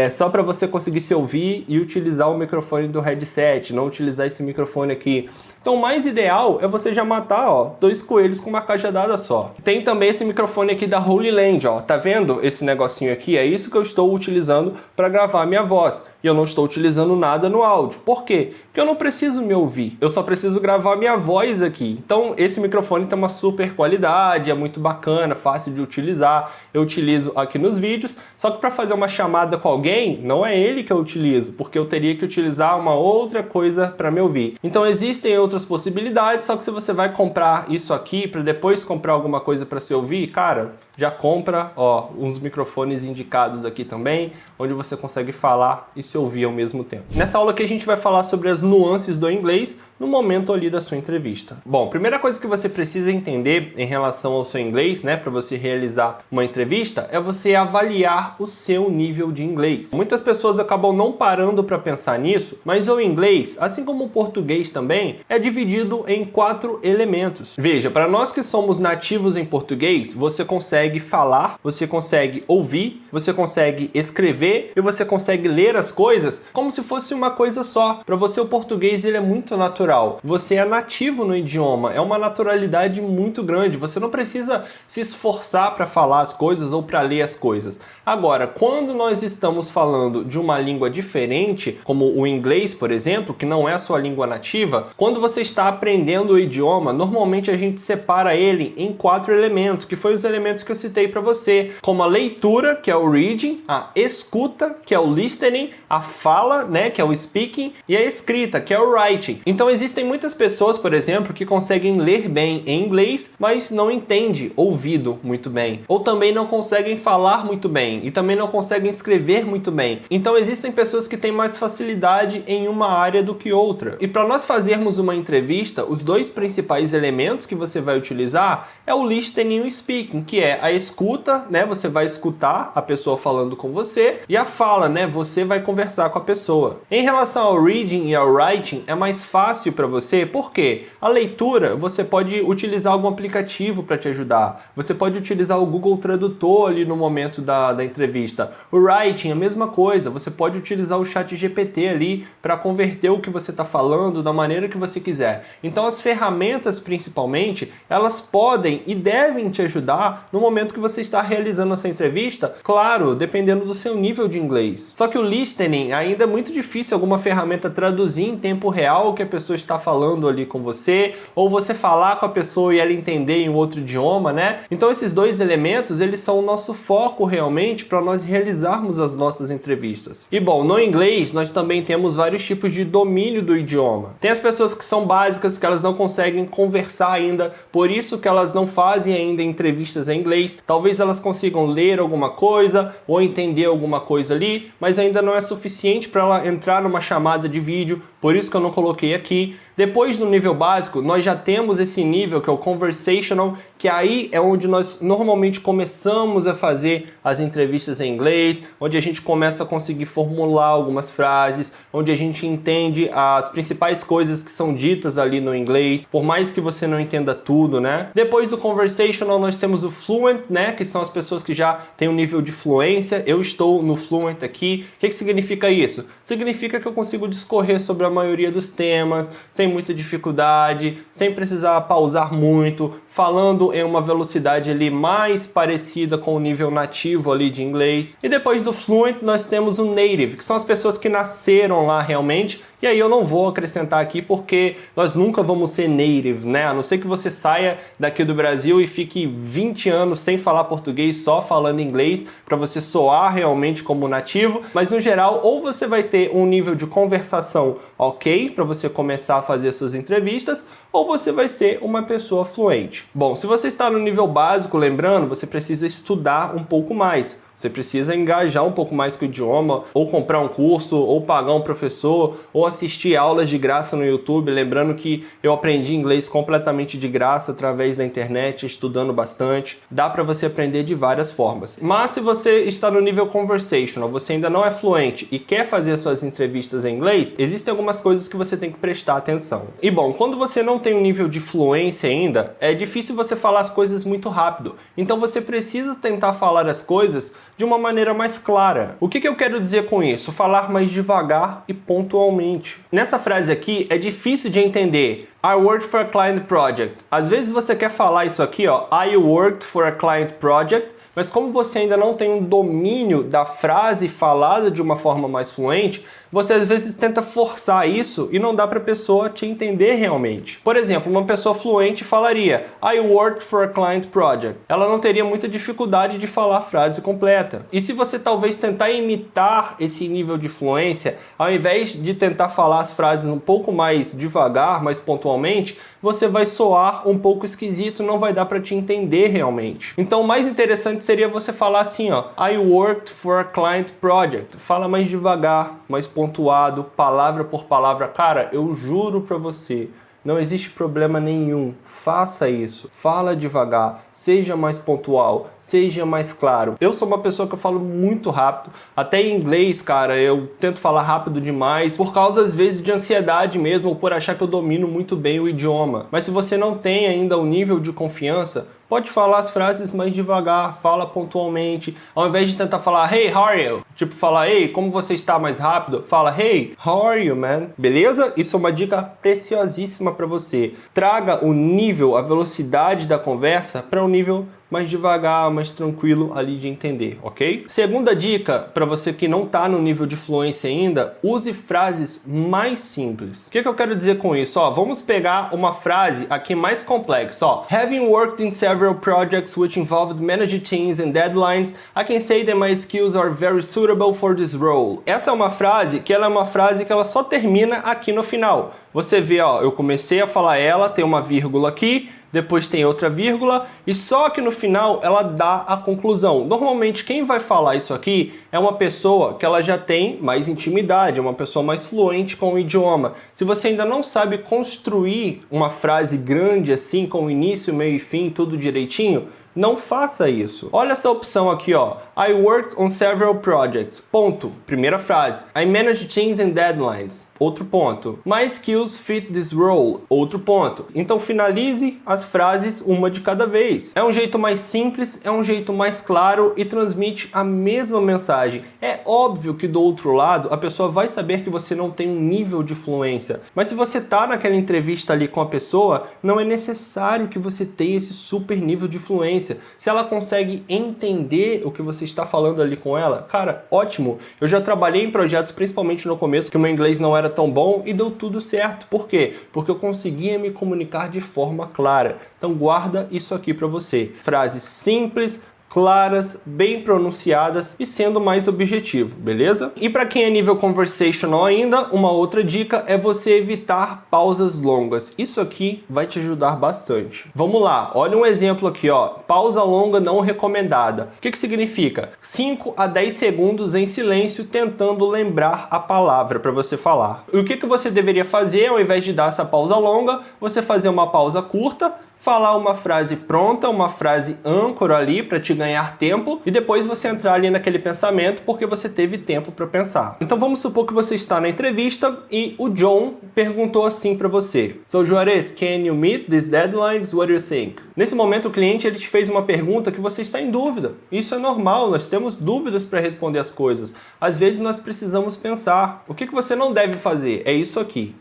só para você conseguir se ouvir e utilizar o microfone do headset, não utilizar esse microfone aqui. Então o mais ideal é você já matar, ó, 2 coelhos com uma cajadada só. Tem também esse microfone aqui da Holy Land, ó, tá vendo esse negocinho aqui? É isso que eu estou utilizando para gravar a minha voz. E eu não estou utilizando nada no áudio. Por quê? Porque eu não preciso me ouvir, eu só preciso gravar minha voz aqui. Então esse microfone tem uma super qualidade, é muito bacana, fácil de utilizar. Eu utilizo aqui nos vídeos, só que para fazer uma chamada com alguém, não é ele que eu utilizo, porque eu teria que utilizar uma outra coisa para me ouvir. Então existem outras possibilidades, só que se você vai comprar isso aqui para depois comprar alguma coisa para se ouvir, cara, já compra, ó, uns microfones indicados aqui também, onde você consegue falar e se ouvir ao mesmo tempo. Nessa aula aqui a gente vai falar sobre as nuances do inglês no momento ali da sua entrevista. Bom, primeira coisa que você precisa entender em relação ao seu inglês, né, para você realizar uma entrevista, é você avaliar o seu nível de inglês. Muitas pessoas acabam não parando para pensar nisso, mas o inglês, assim como o português também, é dividido em 4 elementos. Veja, para nós que somos nativos em português, você consegue falar, você consegue ouvir, você consegue escrever e você consegue ler as coisas como se fosse uma coisa só. Para você o português ele é muito natural. Você é nativo no idioma, é uma naturalidade muito grande. Você não precisa se esforçar para falar as coisas ou para ler as coisas. Agora, quando nós estamos falando de uma língua diferente, como o inglês, por exemplo, que não é a sua língua nativa, quando você está aprendendo o idioma, normalmente a gente separa ele em 4 elementos, que foi os elementos que eu citei para você, como a leitura, que é o reading, a escuta, que é o listening, a fala, né, que é o speaking, e a escrita, que é o writing. Então existem muitas pessoas, por exemplo, que conseguem ler bem em inglês, mas não entendem ouvido muito bem, ou também não conseguem falar muito bem, e também não conseguem escrever muito bem. Então existem pessoas que têm mais facilidade em uma área do que outra. E para nós fazermos uma entrevista, os 2 principais elementos que você vai utilizar é o listening e o speaking, que é a escuta, né? Você vai escutar a pessoa falando com você, e a fala, né? Você vai conversar com a pessoa. Em relação ao reading e ao writing, é mais fácil para você, porque a leitura você pode utilizar algum aplicativo para te ajudar. Você pode utilizar o Google Tradutor ali no momento da entrevista. O writing, a mesma coisa. Você pode utilizar o ChatGPT ali para converter o que você está falando da maneira que você quiser. Então as ferramentas, principalmente, elas podem e devem te ajudar no momento que você está realizando essa entrevista, claro, dependendo do seu nível de inglês. Só que o listening ainda é muito difícil alguma ferramenta traduzir em tempo real o que a pessoa está falando ali com você, ou você falar com a pessoa e ela entender em outro idioma, né? Então esses 2 elementos, eles são o nosso foco realmente para nós realizarmos as nossas entrevistas. E bom, no inglês nós também temos vários tipos de domínio do idioma. Tem as pessoas que são básicas, que elas não conseguem conversar ainda, por isso que elas não fazem ainda entrevistas em inglês. Talvez elas consigam ler alguma coisa ou entender alguma coisa ali, mas ainda não é suficiente para ela entrar numa chamada de vídeo, por isso que eu não coloquei aqui. Depois do nível básico, nós já temos esse nível que é o conversational, que aí é onde nós normalmente começamos a fazer as entrevistas em inglês, onde a gente começa a conseguir formular algumas frases, onde a gente entende as principais coisas que são ditas ali no inglês, por mais que você não entenda tudo, né? Depois do conversational, nós temos o fluent, né? Que são as pessoas que já têm um nível de fluência. Eu estou no fluent aqui. O que significa isso? Significa que eu consigo discorrer sobre a maioria dos temas, sem muita dificuldade, sem precisar pausar muito, falando em uma velocidade ali mais parecida com o nível nativo ali de inglês. E depois do fluent nós temos o native, que são as pessoas que nasceram lá realmente. E aí eu não vou acrescentar aqui porque nós nunca vamos ser native, né? A não ser que você saia daqui do Brasil e fique 20 anos sem falar português, só falando inglês, para você soar realmente como nativo. Mas no geral, ou você vai ter um nível de conversação ok, para você começar a fazer suas entrevistas, ou você vai ser uma pessoa fluente. Bom, se você está no nível básico, lembrando, você precisa estudar um pouco mais. Você precisa engajar um pouco mais com o idioma, ou comprar um curso, ou pagar um professor, ou assistir aulas de graça no YouTube. Lembrando que eu aprendi inglês completamente de graça através da internet, estudando bastante. Dá para você aprender de várias formas. Mas se você está no nível conversational, você ainda não é fluente e quer fazer suas entrevistas em inglês, existem algumas coisas que você tem que prestar atenção. E bom, quando você não tem um nível de fluência ainda, é difícil você falar as coisas muito rápido. Então você precisa tentar falar as coisas de uma maneira mais clara. O que eu quero dizer com isso? Falar mais devagar e pontualmente. Nessa frase aqui é difícil de entender. I worked for a client project. Às vezes você quer falar isso aqui, ó, I worked for a client project, mas como você ainda não tem um domínio da frase falada de uma forma mais fluente, você às vezes tenta forçar isso e não dá para a pessoa te entender realmente. Por exemplo, uma pessoa fluente falaria I worked for a client project. Ela não teria muita dificuldade de falar a frase completa. E se você talvez tentar imitar esse nível de fluência, ao invés de tentar falar as frases um pouco mais devagar, mais pontualmente, você vai soar um pouco esquisito, não vai dar para te entender realmente. Então o mais interessante seria você falar assim, ó, I worked for a client project. Fala mais devagar, mais pontuado, palavra por palavra. Cara, eu juro pra você, não existe problema nenhum. Faça isso. Fala devagar. Seja mais pontual. Seja mais claro. Eu sou uma pessoa que eu falo muito rápido. Até em inglês, cara, eu tento falar rápido demais. Por causa, às vezes, de ansiedade mesmo. Ou por achar que eu domino muito bem o idioma. Mas se você não tem ainda um nível de confiança, Pode falar as frases mais devagar, fala pontualmente. Ao invés de tentar falar, hey, how are you? Tipo, falar, hey, como você está mais rápido? Fala, hey, how are you, man? Beleza? Isso é uma dica preciosíssima para você. Traga o nível, a velocidade da conversa para um nível mais devagar, mais tranquilo ali de entender, ok? Segunda dica, para você que não está no nível de fluência ainda, use frases mais simples. O que eu quero dizer com isso? Ó, vamos pegar uma frase aqui mais complexa. Ó, having worked in several projects which involved managing teams and deadlines, I can say that my skills are very suitable for this role. Essa é uma frase que ela só termina aqui no final. Você vê, ó, eu comecei a falar ela, tem uma vírgula aqui, depois tem outra vírgula, e só que no final ela dá a conclusão. Normalmente quem vai falar isso aqui é uma pessoa que ela já tem mais intimidade, é uma pessoa mais fluente com o idioma. Se você ainda não sabe construir uma frase grande assim, com início, meio e fim, tudo direitinho, não faça isso. Olha essa opção aqui, ó. I worked on several projects. Ponto. Primeira frase. I manage teams and deadlines. Outro ponto. My skills fit this role. Outro ponto. Então finalize as frases uma de cada vez. É um jeito mais simples, é um jeito mais claro e transmite a mesma mensagem. É óbvio que do outro lado a pessoa vai saber que você não tem um nível de fluência. Mas se você tá naquela entrevista ali com a pessoa, não é necessário que você tenha esse super nível de fluência. Se ela consegue entender o que você está falando ali com ela, cara, ótimo. Eu já trabalhei em projetos, principalmente no começo, que o meu inglês não era tão bom e deu tudo certo. Por quê? Porque eu conseguia me comunicar de forma clara. Então guarda isso aqui para você. Frases simples, claras, bem pronunciadas e sendo mais objetivo, beleza? E para quem é nível conversational ainda, uma outra dica é você evitar pausas longas. Isso aqui vai te ajudar bastante. Vamos lá, olha um exemplo aqui, ó. Pausa longa não recomendada. O que significa? 5 a 10 segundos em silêncio tentando lembrar a palavra para você falar. E o que você deveria fazer ao invés de dar essa pausa longa? Você fazer uma pausa curta, falar uma frase pronta, uma frase âncora ali para te ganhar tempo e depois você entrar ali naquele pensamento porque você teve tempo para pensar. Então vamos supor que você está na entrevista e o John perguntou assim para você: So Juarez, can you meet these deadlines? What do you think? Nesse momento o cliente ele te fez uma pergunta que você está em dúvida. Isso é normal, nós temos dúvidas para responder as coisas. Às vezes nós precisamos pensar. O que você não deve fazer? É isso aqui.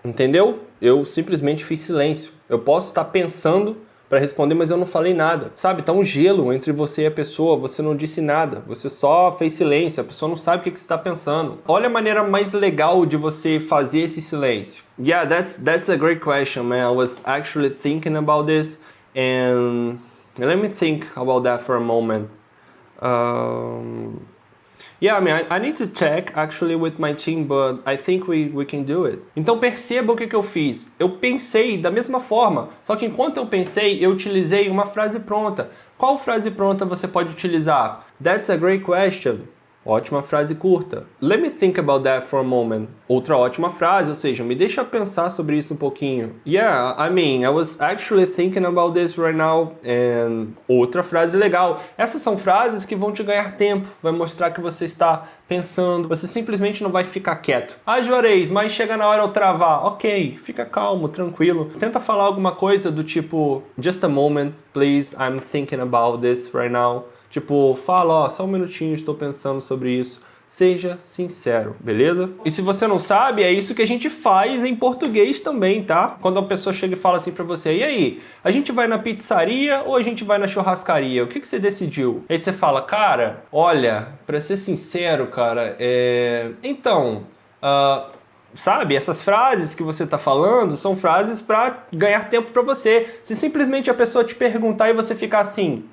Entendeu? Eu simplesmente fiz silêncio. Eu posso estar pensando para responder, mas eu não falei nada. Sabe, tá um gelo entre você e a pessoa, você não disse nada, você só fez silêncio, a pessoa não sabe o que você está pensando. Olha a maneira mais legal de você fazer esse silêncio. Yeah, that's a great question, man. I was actually thinking about this and let me think about that for a moment. Yeah, I mean, I need to check actually with my team, but I think we can do it. Então perceba o que eu fiz. Eu pensei da mesma forma, só que enquanto eu pensei, eu utilizei uma frase pronta. Qual frase pronta você pode utilizar? That's a great question. Ótima frase curta. Let me think about that for a moment. Outra ótima frase, ou seja, me deixa pensar sobre isso um pouquinho. Yeah, I mean, I was actually thinking about this right now. And outra frase legal. Essas são frases que vão te ganhar tempo, vai mostrar que você está pensando. Você simplesmente não vai ficar quieto. Ah, Juarez, mas chega na hora eu travar. Ok, fica calmo, tranquilo. Tenta falar alguma coisa do tipo, just a moment, please, I'm thinking about this right now. Tipo, fala, ó, só um minutinho, estou pensando sobre isso. Seja sincero, beleza? E se você não sabe, é isso que a gente faz em português também, tá? Quando uma pessoa chega e fala assim pra você, e aí, a gente vai na pizzaria ou a gente vai na churrascaria? O que você decidiu? Aí você fala, cara, olha, pra ser sincero, cara, sabe, essas frases que você tá falando são frases pra ganhar tempo pra você. Se simplesmente a pessoa te perguntar e você ficar assim,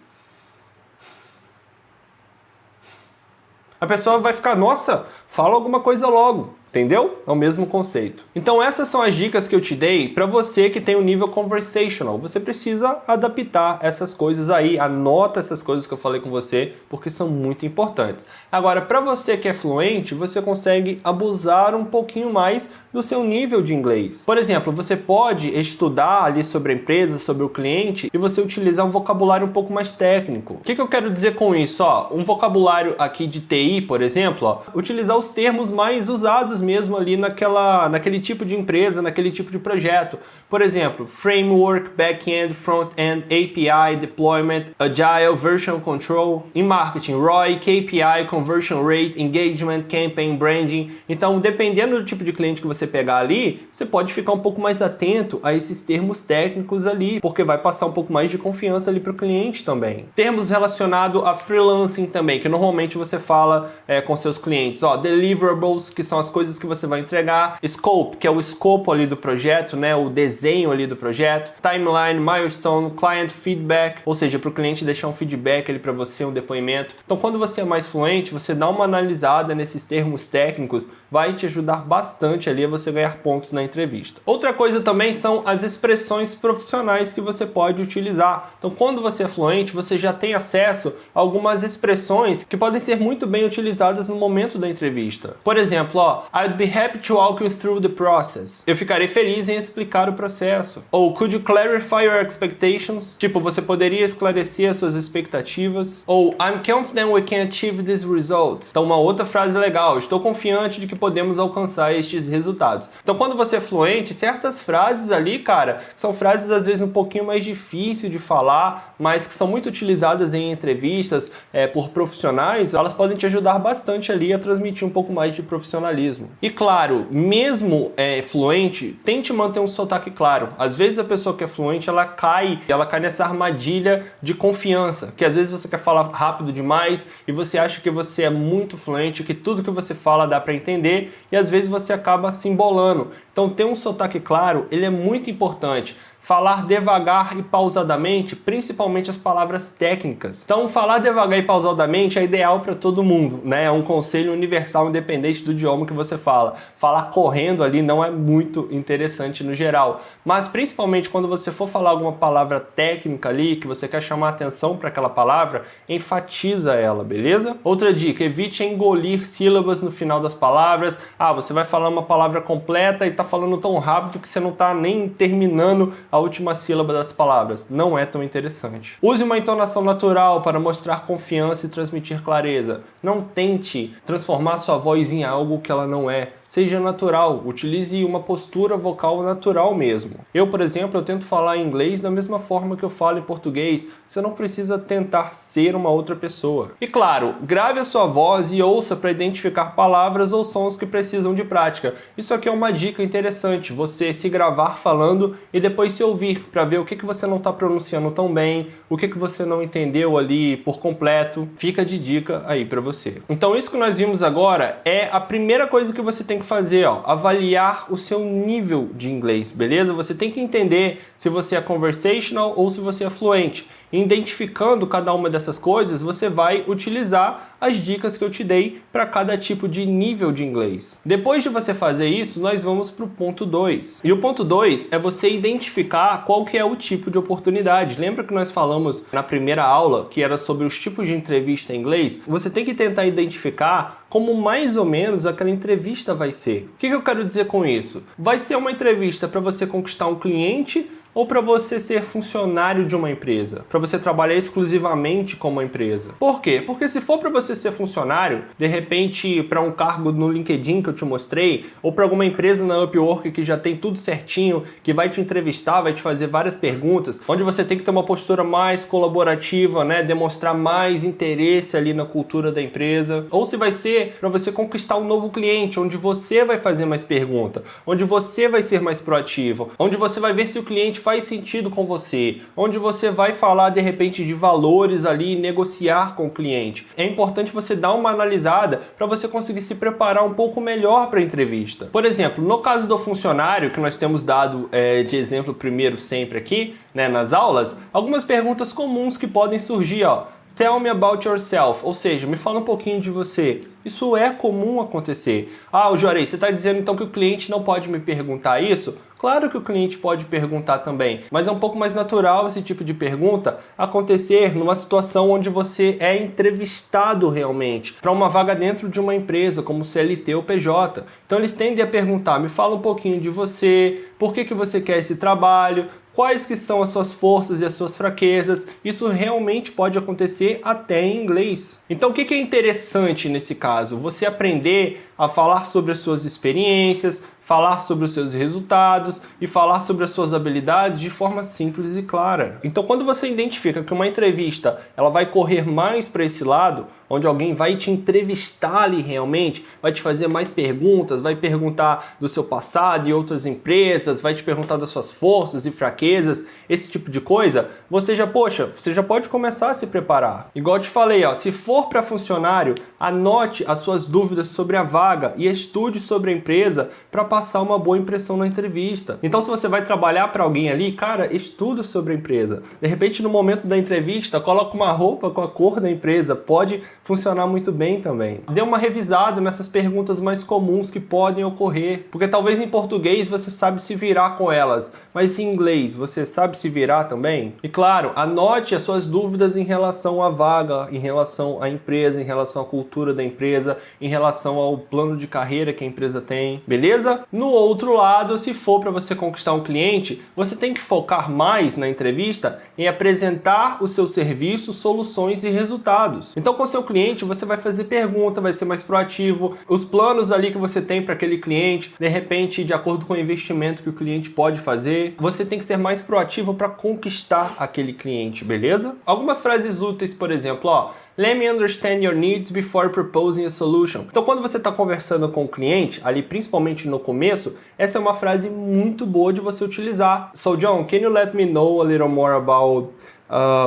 a pessoa vai ficar, nossa, fala alguma coisa logo, entendeu? É o mesmo conceito. Então essas são as dicas que eu te dei para você que tem o nível conversational. Você precisa adaptar essas coisas aí, anota essas coisas que eu falei com você, porque são muito importantes. Agora, para você que é fluente, você consegue abusar um pouquinho mais do seu nível de inglês. Por exemplo, você pode estudar ali sobre a empresa, sobre o cliente, e você utilizar um vocabulário um pouco mais técnico. O que eu quero dizer com isso? Ó, um vocabulário aqui de TI, por exemplo, ó, utilizar os termos mais usados utilizados mesmo ali naquele tipo de empresa, naquele tipo de projeto. Por exemplo, framework, back-end, front-end, API, deployment, agile, version control. Em marketing, ROI, KPI, conversion rate, engagement, campaign, branding. Então, dependendo do tipo de cliente que você pegar ali, você pode ficar um pouco mais atento a esses termos técnicos ali, porque vai passar um pouco mais de confiança ali para o cliente também. Termos relacionados a freelancing também, que normalmente você fala com seus clientes. Deliverables, que são as coisas que você vai entregar. Scope, que é o escopo ali do projeto, né? O desenho ali do projeto. Timeline, milestone, client feedback, ou seja, para o cliente deixar um feedback ali para você, um depoimento. Então, quando você é mais fluente, você dá uma analisada nesses termos técnicos, vai te ajudar bastante ali a você ganhar pontos na entrevista. Outra coisa também são as expressões profissionais que você pode utilizar. Então, quando você é fluente, você já tem acesso a algumas expressões que podem ser muito bem utilizadas no momento da entrevista. Por exemplo, I'd be happy to walk you through the process. Eu ficarei feliz em explicar o processo. Ou could you clarify your expectations? Tipo, você poderia esclarecer as suas expectativas. Ou I'm confident we can achieve these results. Então, uma outra frase legal. Estou confiante de que podemos alcançar estes resultados. Então, quando você é fluente, certas frases ali, cara, são frases às vezes um pouquinho mais difíceis de falar, mas que são muito utilizadas em entrevistas por profissionais, elas podem te ajudar bastante ali a transmitir um pouco mais de profissionalismo. E claro, mesmo fluente, tente manter um sotaque claro. Às vezes a pessoa que é fluente, ela cai nessa armadilha de confiança, que às vezes você quer falar rápido demais e você acha que você é muito fluente, que tudo que você fala dá para entender, e às vezes você acaba se embolando. Então ter um sotaque claro, ele é muito importante. Falar devagar e pausadamente, principalmente as palavras técnicas. Então, falar devagar e pausadamente é ideal para todo mundo, né? É um conselho universal, independente do idioma que você fala. Falar correndo ali não é muito interessante no geral. Mas, principalmente, quando você for falar alguma palavra técnica ali, que você quer chamar atenção para aquela palavra, enfatiza ela, beleza? Outra dica, evite engolir sílabas no final das palavras. Você vai falar uma palavra completa e está falando tão rápido que você não está nem terminando a última sílaba das palavras. Não é tão interessante. Use uma entonação natural para mostrar confiança e transmitir clareza. Não tente transformar sua voz em algo que ela não é. Seja natural, utilize uma postura vocal natural mesmo. Eu, por exemplo, eu tento falar inglês da mesma forma que eu falo em português. Você não precisa tentar ser uma outra pessoa. E claro, grave a sua voz e ouça para identificar palavras ou sons que precisam de prática. Isso aqui é uma dica interessante, você se gravar falando e depois se ouvir para ver o que você não está pronunciando tão bem, o que você não entendeu ali por completo. Fica de dica aí para você. Então isso que nós vimos agora é a primeira coisa que você tem que fazer, avaliar o seu nível de inglês, beleza? Você tem que entender se você é conversational ou se você é fluente. Identificando cada uma dessas coisas, você vai utilizar as dicas que eu te dei para cada tipo de nível de inglês. Depois de você fazer isso, nós vamos para o ponto 2. E o ponto 2 é você identificar qual que é o tipo de oportunidade. Lembra que nós falamos na primeira aula que era sobre os tipos de entrevista em inglês? Você tem que tentar identificar como mais ou menos aquela entrevista vai ser. O que eu quero dizer com isso? Vai ser uma entrevista para você conquistar um cliente ou para você ser funcionário de uma empresa, para você trabalhar exclusivamente com uma empresa. Por quê? Porque se for para você ser funcionário, de repente para um cargo no LinkedIn que eu te mostrei, ou para alguma empresa na Upwork que já tem tudo certinho, que vai te entrevistar, vai te fazer várias perguntas, onde você tem que ter uma postura mais colaborativa, né, demonstrar mais interesse ali na cultura da empresa, ou se vai ser para você conquistar um novo cliente, onde você vai fazer mais pergunta, onde você vai ser mais proativo, onde você vai ver se o cliente faz sentido com você, onde você vai falar de repente de valores ali e negociar com o cliente. É importante você dar uma analisada para você conseguir se preparar um pouco melhor para a entrevista. Por exemplo, no caso do funcionário, que nós temos dado de exemplo primeiro sempre aqui, né, nas aulas, algumas perguntas comuns que podem surgir, Tell me about yourself, ou seja, me fala um pouquinho de você. Isso é comum acontecer. Juarez, você está dizendo então que o cliente não pode me perguntar isso? Claro que o cliente pode perguntar também, mas é um pouco mais natural esse tipo de pergunta acontecer numa situação onde você é entrevistado realmente para uma vaga dentro de uma empresa, como CLT ou PJ. Então eles tendem a perguntar, me fala um pouquinho de você, por que você quer esse trabalho, quais que são as suas forças e as suas fraquezas. Isso realmente pode acontecer até em inglês. Então o que é interessante nesse caso? Você aprender a falar sobre as suas experiências, falar sobre os seus resultados e falar sobre as suas habilidades de forma simples e clara. Então quando você identifica que uma entrevista ela vai correr mais para esse lado, onde alguém vai te entrevistar ali realmente, vai te fazer mais perguntas, vai perguntar do seu passado e outras empresas, vai te perguntar das suas forças e fraquezas, esse tipo de coisa, você já pode começar a se preparar. Igual eu te falei, se for para funcionário, anote as suas dúvidas sobre a vaga e estude sobre a empresa para passar uma boa impressão na entrevista. Então se você vai trabalhar para alguém ali, cara, estuda sobre a empresa. De repente no momento da entrevista, coloca uma roupa com a cor da empresa, pode funcionar muito bem também. Dê uma revisada nessas perguntas mais comuns que podem ocorrer, porque talvez em português você sabe se virar com elas, mas em inglês você sabe se virar também? E claro, anote as suas dúvidas em relação à vaga, em relação à empresa, em relação à cultura da empresa, em relação ao plano de carreira que a empresa tem, beleza? No outro lado, se for para você conquistar um cliente, você tem que focar mais na entrevista em apresentar o seu serviço, soluções e resultados. Então com o seu cliente, você vai fazer pergunta, vai ser mais proativo, os planos ali que você tem para aquele cliente, de repente, de acordo com o investimento que o cliente pode fazer, você tem que ser mais proativo para conquistar aquele cliente, beleza? Algumas frases úteis, por exemplo, let me understand your needs before proposing a solution. Então, quando você está conversando com o cliente, ali principalmente no começo, essa é uma frase muito boa de você utilizar. So, John, can you let me know a little more about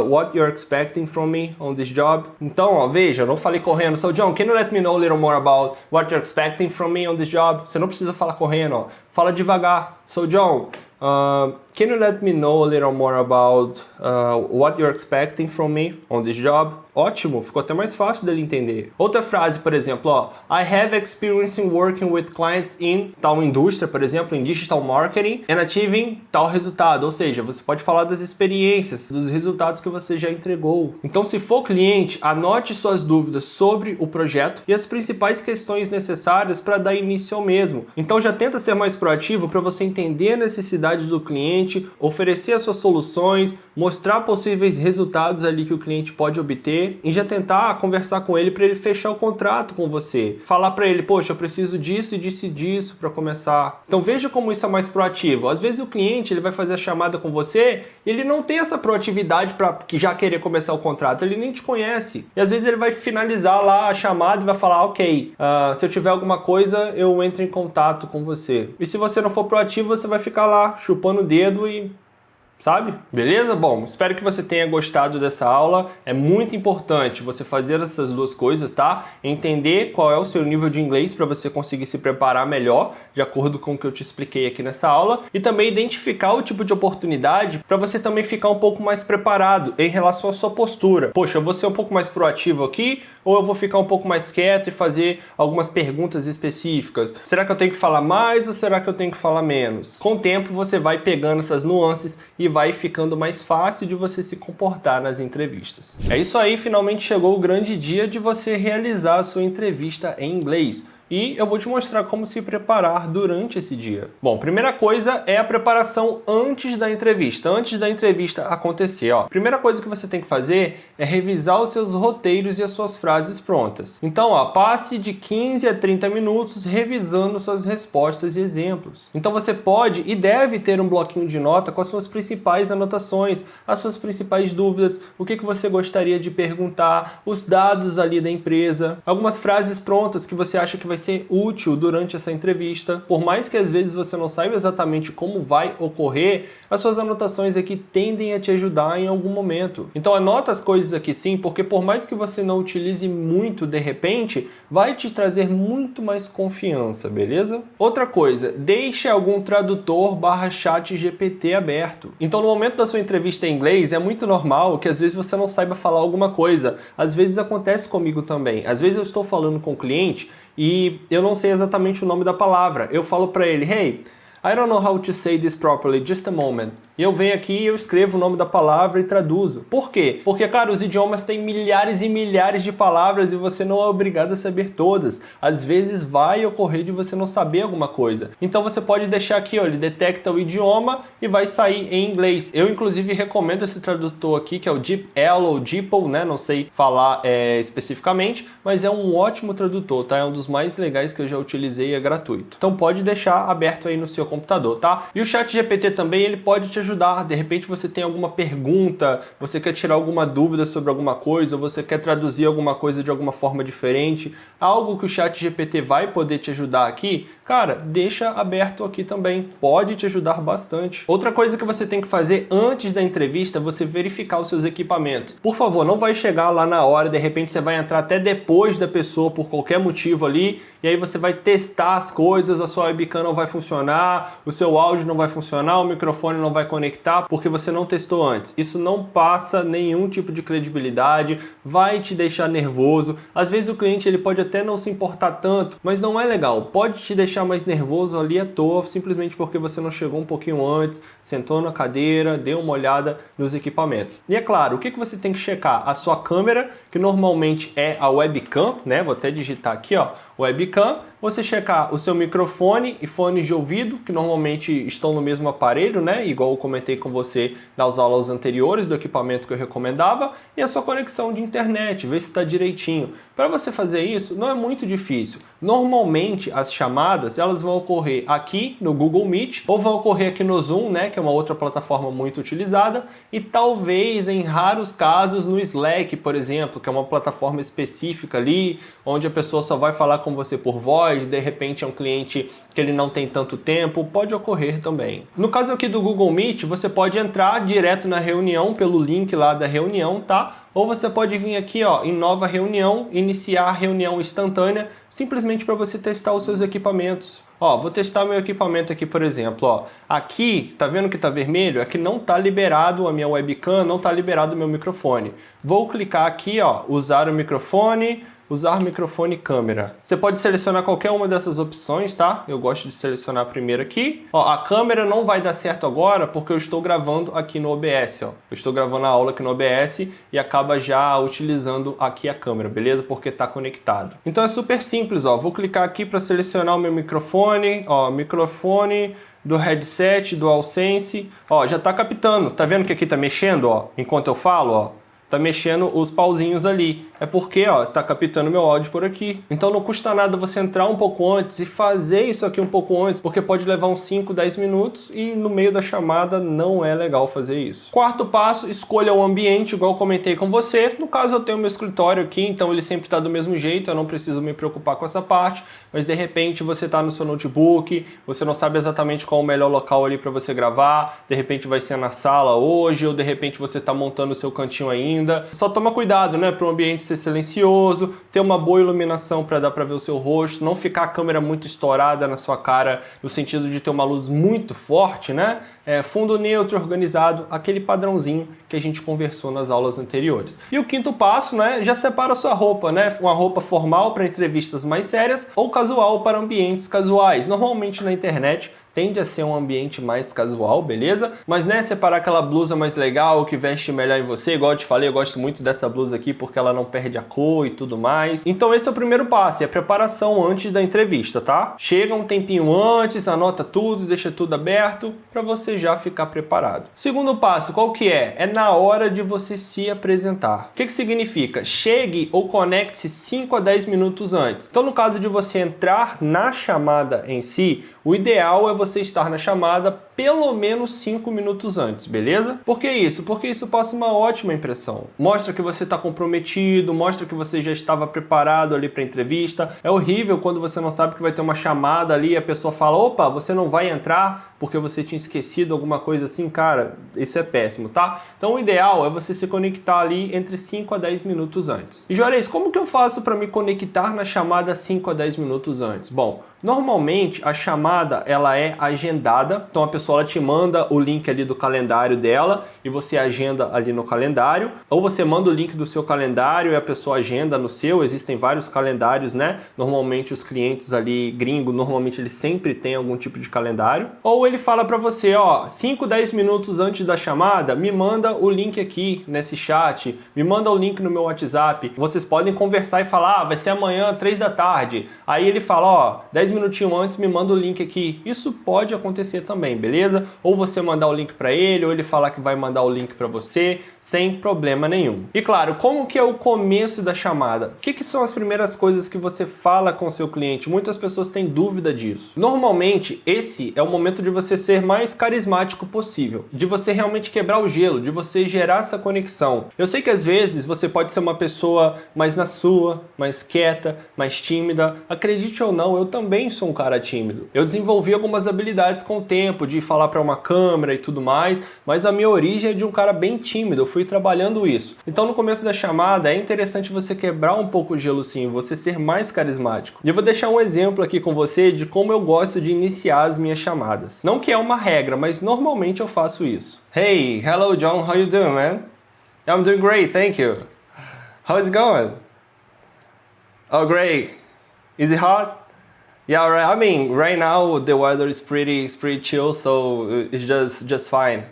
what you're expecting from me on this job? Então, veja, eu não falei correndo. So, John, can you let me know a little more about what you're expecting from me on this job? Você não precisa falar correndo, fala devagar. So, John, can you let me know a little more about what you're expecting from me on this job? Ótimo, ficou até mais fácil dele entender. Outra frase, por exemplo, I have experience in working with clients in tal indústria, por exemplo, em digital marketing and achieving tal resultado. Ou seja, você pode falar das experiências, dos resultados que você já entregou. Então, se for cliente, anote suas dúvidas sobre o projeto e as principais questões necessárias para dar início ao mesmo. Então, já tenta ser mais proativo para você entender a necessidade do cliente, oferecer as suas soluções, mostrar possíveis resultados ali que o cliente pode obter e já tentar conversar com ele para ele fechar o contrato com você. Falar para ele, poxa, eu preciso disso e disso e disso para começar. Então veja como isso é mais proativo. Às vezes o cliente ele vai fazer a chamada com você e ele não tem essa proatividade para já querer começar o contrato, ele nem te conhece. E às vezes ele vai finalizar lá a chamada e vai falar, ok, se eu tiver alguma coisa eu entro em contato com você. E se você não for proativo, você vai ficar lá chupando o dedo e sabe? Beleza? Bom, espero que você tenha gostado dessa aula. É muito importante você fazer essas duas coisas, tá? Entender qual é o seu nível de inglês para você conseguir se preparar melhor, de acordo com o que eu te expliquei aqui nessa aula, e também identificar o tipo de oportunidade para você também ficar um pouco mais preparado em relação à sua postura. Poxa, eu vou ser um pouco mais proativo aqui, ou eu vou ficar um pouco mais quieto e fazer algumas perguntas específicas? Será que eu tenho que falar mais ou será que eu tenho que falar menos? Com o tempo você vai pegando essas nuances e vai ficando mais fácil de você se comportar nas entrevistas. É isso aí, finalmente chegou o grande dia de você realizar a sua entrevista em inglês. E eu vou te mostrar como se preparar durante esse dia. Bom, primeira coisa é a preparação antes da entrevista acontecer. Primeira coisa que você tem que fazer é revisar os seus roteiros e as suas frases prontas. Então, passe de 15 a 30 minutos revisando suas respostas e exemplos. Então você pode e deve ter um bloquinho de nota com as suas principais anotações, as suas principais dúvidas, o que você gostaria de perguntar, os dados ali da empresa, algumas frases prontas que você acha que vai ser útil durante essa entrevista. Por mais que às vezes você não saiba exatamente como vai ocorrer, as suas anotações aqui tendem a te ajudar em algum momento. Então anota as coisas aqui sim, porque por mais que você não utilize muito de repente, vai te trazer muito mais confiança, beleza? Outra coisa, deixe algum tradutor /chat GPT aberto. Então no momento da sua entrevista em inglês, é muito normal que às vezes você não saiba falar alguma coisa. Às vezes acontece comigo também. Às vezes eu estou falando com o cliente e eu não sei exatamente o nome da palavra. Eu falo para ele, hey, I don't know how to say this properly, just a moment. E eu venho aqui, eu escrevo o nome da palavra e traduzo. Por quê? Porque, cara, os idiomas têm milhares e milhares de palavras e você não é obrigado a saber todas. Às vezes vai ocorrer de você não saber alguma coisa. Então você pode deixar aqui, ó, ele detecta o idioma e vai sair em inglês. Eu, inclusive, recomendo esse tradutor aqui, que é o DeepL ou DeepL, né? Não sei falar especificamente, mas é um ótimo tradutor, tá? É um dos mais legais que eu já utilizei e é gratuito. Então pode deixar aberto aí no seu computador, tá? E o ChatGPT também, ele pode te ajudar. De repente você tem alguma pergunta, você quer tirar alguma dúvida sobre alguma coisa, você quer traduzir alguma coisa de alguma forma diferente, algo que o ChatGPT vai poder te ajudar aqui, cara, deixa aberto aqui também. Pode te ajudar bastante. Outra coisa que você tem que fazer antes da entrevista é você verificar os seus equipamentos. Por favor, não vai chegar lá na hora, de repente você vai entrar até depois da pessoa por qualquer motivo ali, e aí você vai testar as coisas, a sua webcam não vai funcionar, o seu áudio não vai funcionar, o microfone não vai conectar porque você não testou antes. Isso não passa nenhum tipo de credibilidade, vai te deixar nervoso. Às vezes o cliente ele pode até não se importar tanto, mas não é legal. Pode te deixar mais nervoso ali à toa, simplesmente porque você não chegou um pouquinho antes, sentou na cadeira, deu uma olhada nos equipamentos. E é claro, o que você tem que checar? A sua câmera, que normalmente é a webcam, né? Vou até digitar aqui, ó, webcam. Você checar o seu microfone e fones de ouvido, que normalmente estão no mesmo aparelho, né? Igual eu comentei com você nas aulas anteriores do equipamento que eu recomendava, e a sua conexão de internet, ver se está direitinho. Para você fazer isso, não é muito difícil. Normalmente, as chamadas, elas vão ocorrer aqui no Google Meet, ou vão ocorrer aqui no Zoom, né? Que é uma outra plataforma muito utilizada, e talvez, em raros casos, no Slack, por exemplo, que é uma plataforma específica ali, onde a pessoa só vai falar com você por voz, de repente é um cliente que ele não tem tanto tempo, pode ocorrer também. No caso aqui do Google Meet, você pode entrar direto na reunião pelo link lá da reunião, tá? Ou você pode vir aqui, ó, em nova reunião, iniciar a reunião instantânea, simplesmente para você testar os seus equipamentos. Ó, vou testar meu equipamento aqui, por exemplo, ó. Aqui, tá vendo que tá vermelho? É que não tá liberado a minha webcam, não tá liberado o meu microfone. Vou clicar aqui, ó, usar o microfone, usar microfone e câmera. Você pode selecionar qualquer uma dessas opções, tá? Eu gosto de selecionar primeiro aqui. Ó, a câmera não vai dar certo agora porque eu estou gravando aqui no OBS, ó. Eu estou gravando a aula aqui no OBS e acaba já utilizando aqui a câmera, beleza? Porque tá conectado. Então é super simples, ó. Vou clicar aqui para selecionar o meu microfone, ó, microfone do headset, do DualSense. Ó, já tá captando. Tá vendo que aqui tá mexendo, ó? Enquanto eu falo, ó. Tá mexendo os pauzinhos ali. É porque, ó, tá captando meu áudio por aqui. Então não custa nada você entrar um pouco antes e fazer isso aqui um pouco antes, porque pode levar uns 5, 10 minutos e no meio da chamada não é legal fazer isso. Quarto passo, escolha o ambiente, igual eu comentei com você. No caso eu tenho meu escritório aqui, então ele sempre tá do mesmo jeito, eu não preciso me preocupar com essa parte, mas de repente você tá no seu notebook, você não sabe exatamente qual é o melhor local ali para você gravar, de repente vai ser na sala hoje, ou de repente você tá montando o seu cantinho ainda. Só toma cuidado, né, para o ambiente ser silencioso, ter uma boa iluminação para dar para ver o seu rosto, não ficar a câmera muito estourada na sua cara, no sentido de ter uma luz muito forte, né? Fundo neutro, organizado, aquele padrãozinho que a gente conversou nas aulas anteriores. E o quinto passo, né, já separa a sua roupa, né? Uma roupa formal para entrevistas mais sérias ou casual para ambientes casuais. Normalmente na internet tende a ser um ambiente mais casual, beleza? Mas, né, separar aquela blusa mais legal, que veste melhor em você, igual eu te falei, eu gosto muito dessa blusa aqui porque ela não perde a cor e tudo mais. Então esse é o primeiro passo, é a preparação antes da entrevista, tá? Chega um tempinho antes, anota tudo, deixa tudo aberto para você já ficar preparado. Segundo passo, qual que é? É na hora de você se apresentar. O que significa? Chegue ou conecte-se 5 a 10 minutos antes. Então, no caso de você entrar na chamada em si, o ideal é você estar na chamada pelo menos 5 minutos antes, beleza? Por que isso? Porque isso passa uma ótima impressão. Mostra que você está comprometido, mostra que você já estava preparado ali para a entrevista. É horrível quando você não sabe que vai ter uma chamada ali e a pessoa fala, opa, você não vai entrar porque você tinha esquecido alguma coisa assim. Cara, isso é péssimo, tá? Então o ideal é você se conectar ali entre 5 a 10 minutos antes. E Juarez, como que eu faço para me conectar na chamada 5 a 10 minutos antes? Bom, normalmente a chamada ela é agendada, então a pessoa pessoa ela te manda o link ali do calendário dela e você agenda ali no calendário, ou você manda o link do seu calendário e a pessoa agenda no seu. Existem vários calendários, né? Normalmente os clientes ali gringo, normalmente eles sempre têm algum tipo de calendário. Ou ele fala para você, ó, 5, 10 minutos antes da chamada, me manda o link aqui nesse chat, me manda o link no meu WhatsApp. Vocês podem conversar e falar, vai ser amanhã, 3 da tarde. Aí ele fala, ó, 10 minutinhos antes me manda o link aqui. Isso pode acontecer também, beleza? Ou você mandar o link para ele, ou ele falar que vai mandar o link para você, sem problema nenhum. E claro, como que é o começo da chamada? O que são as primeiras coisas que você fala com o seu cliente? Muitas pessoas têm dúvida disso. Normalmente, esse é o momento de você ser mais carismático possível, de você realmente quebrar o gelo, de você gerar essa conexão. Eu sei que às vezes você pode ser uma pessoa mais na sua, mais quieta, mais tímida. Acredite ou não, eu também sou um cara tímido. Eu desenvolvi algumas habilidades com o tempo, de falar para uma câmera e tudo mais, mas a minha origem é de um cara bem tímido, eu fui trabalhando isso. Então no começo da chamada é interessante você quebrar um pouco o gelo sim, você ser mais carismático. E eu vou deixar um exemplo aqui com você de como eu gosto de iniciar as minhas chamadas. Não que é uma regra, mas normalmente eu faço isso. Hey, hello John, how you doing, man? I'm doing great, thank you. How's it going? Oh, great. Is it hot? Yeah, right. I mean, right now the weather is pretty chill, so it's just fine.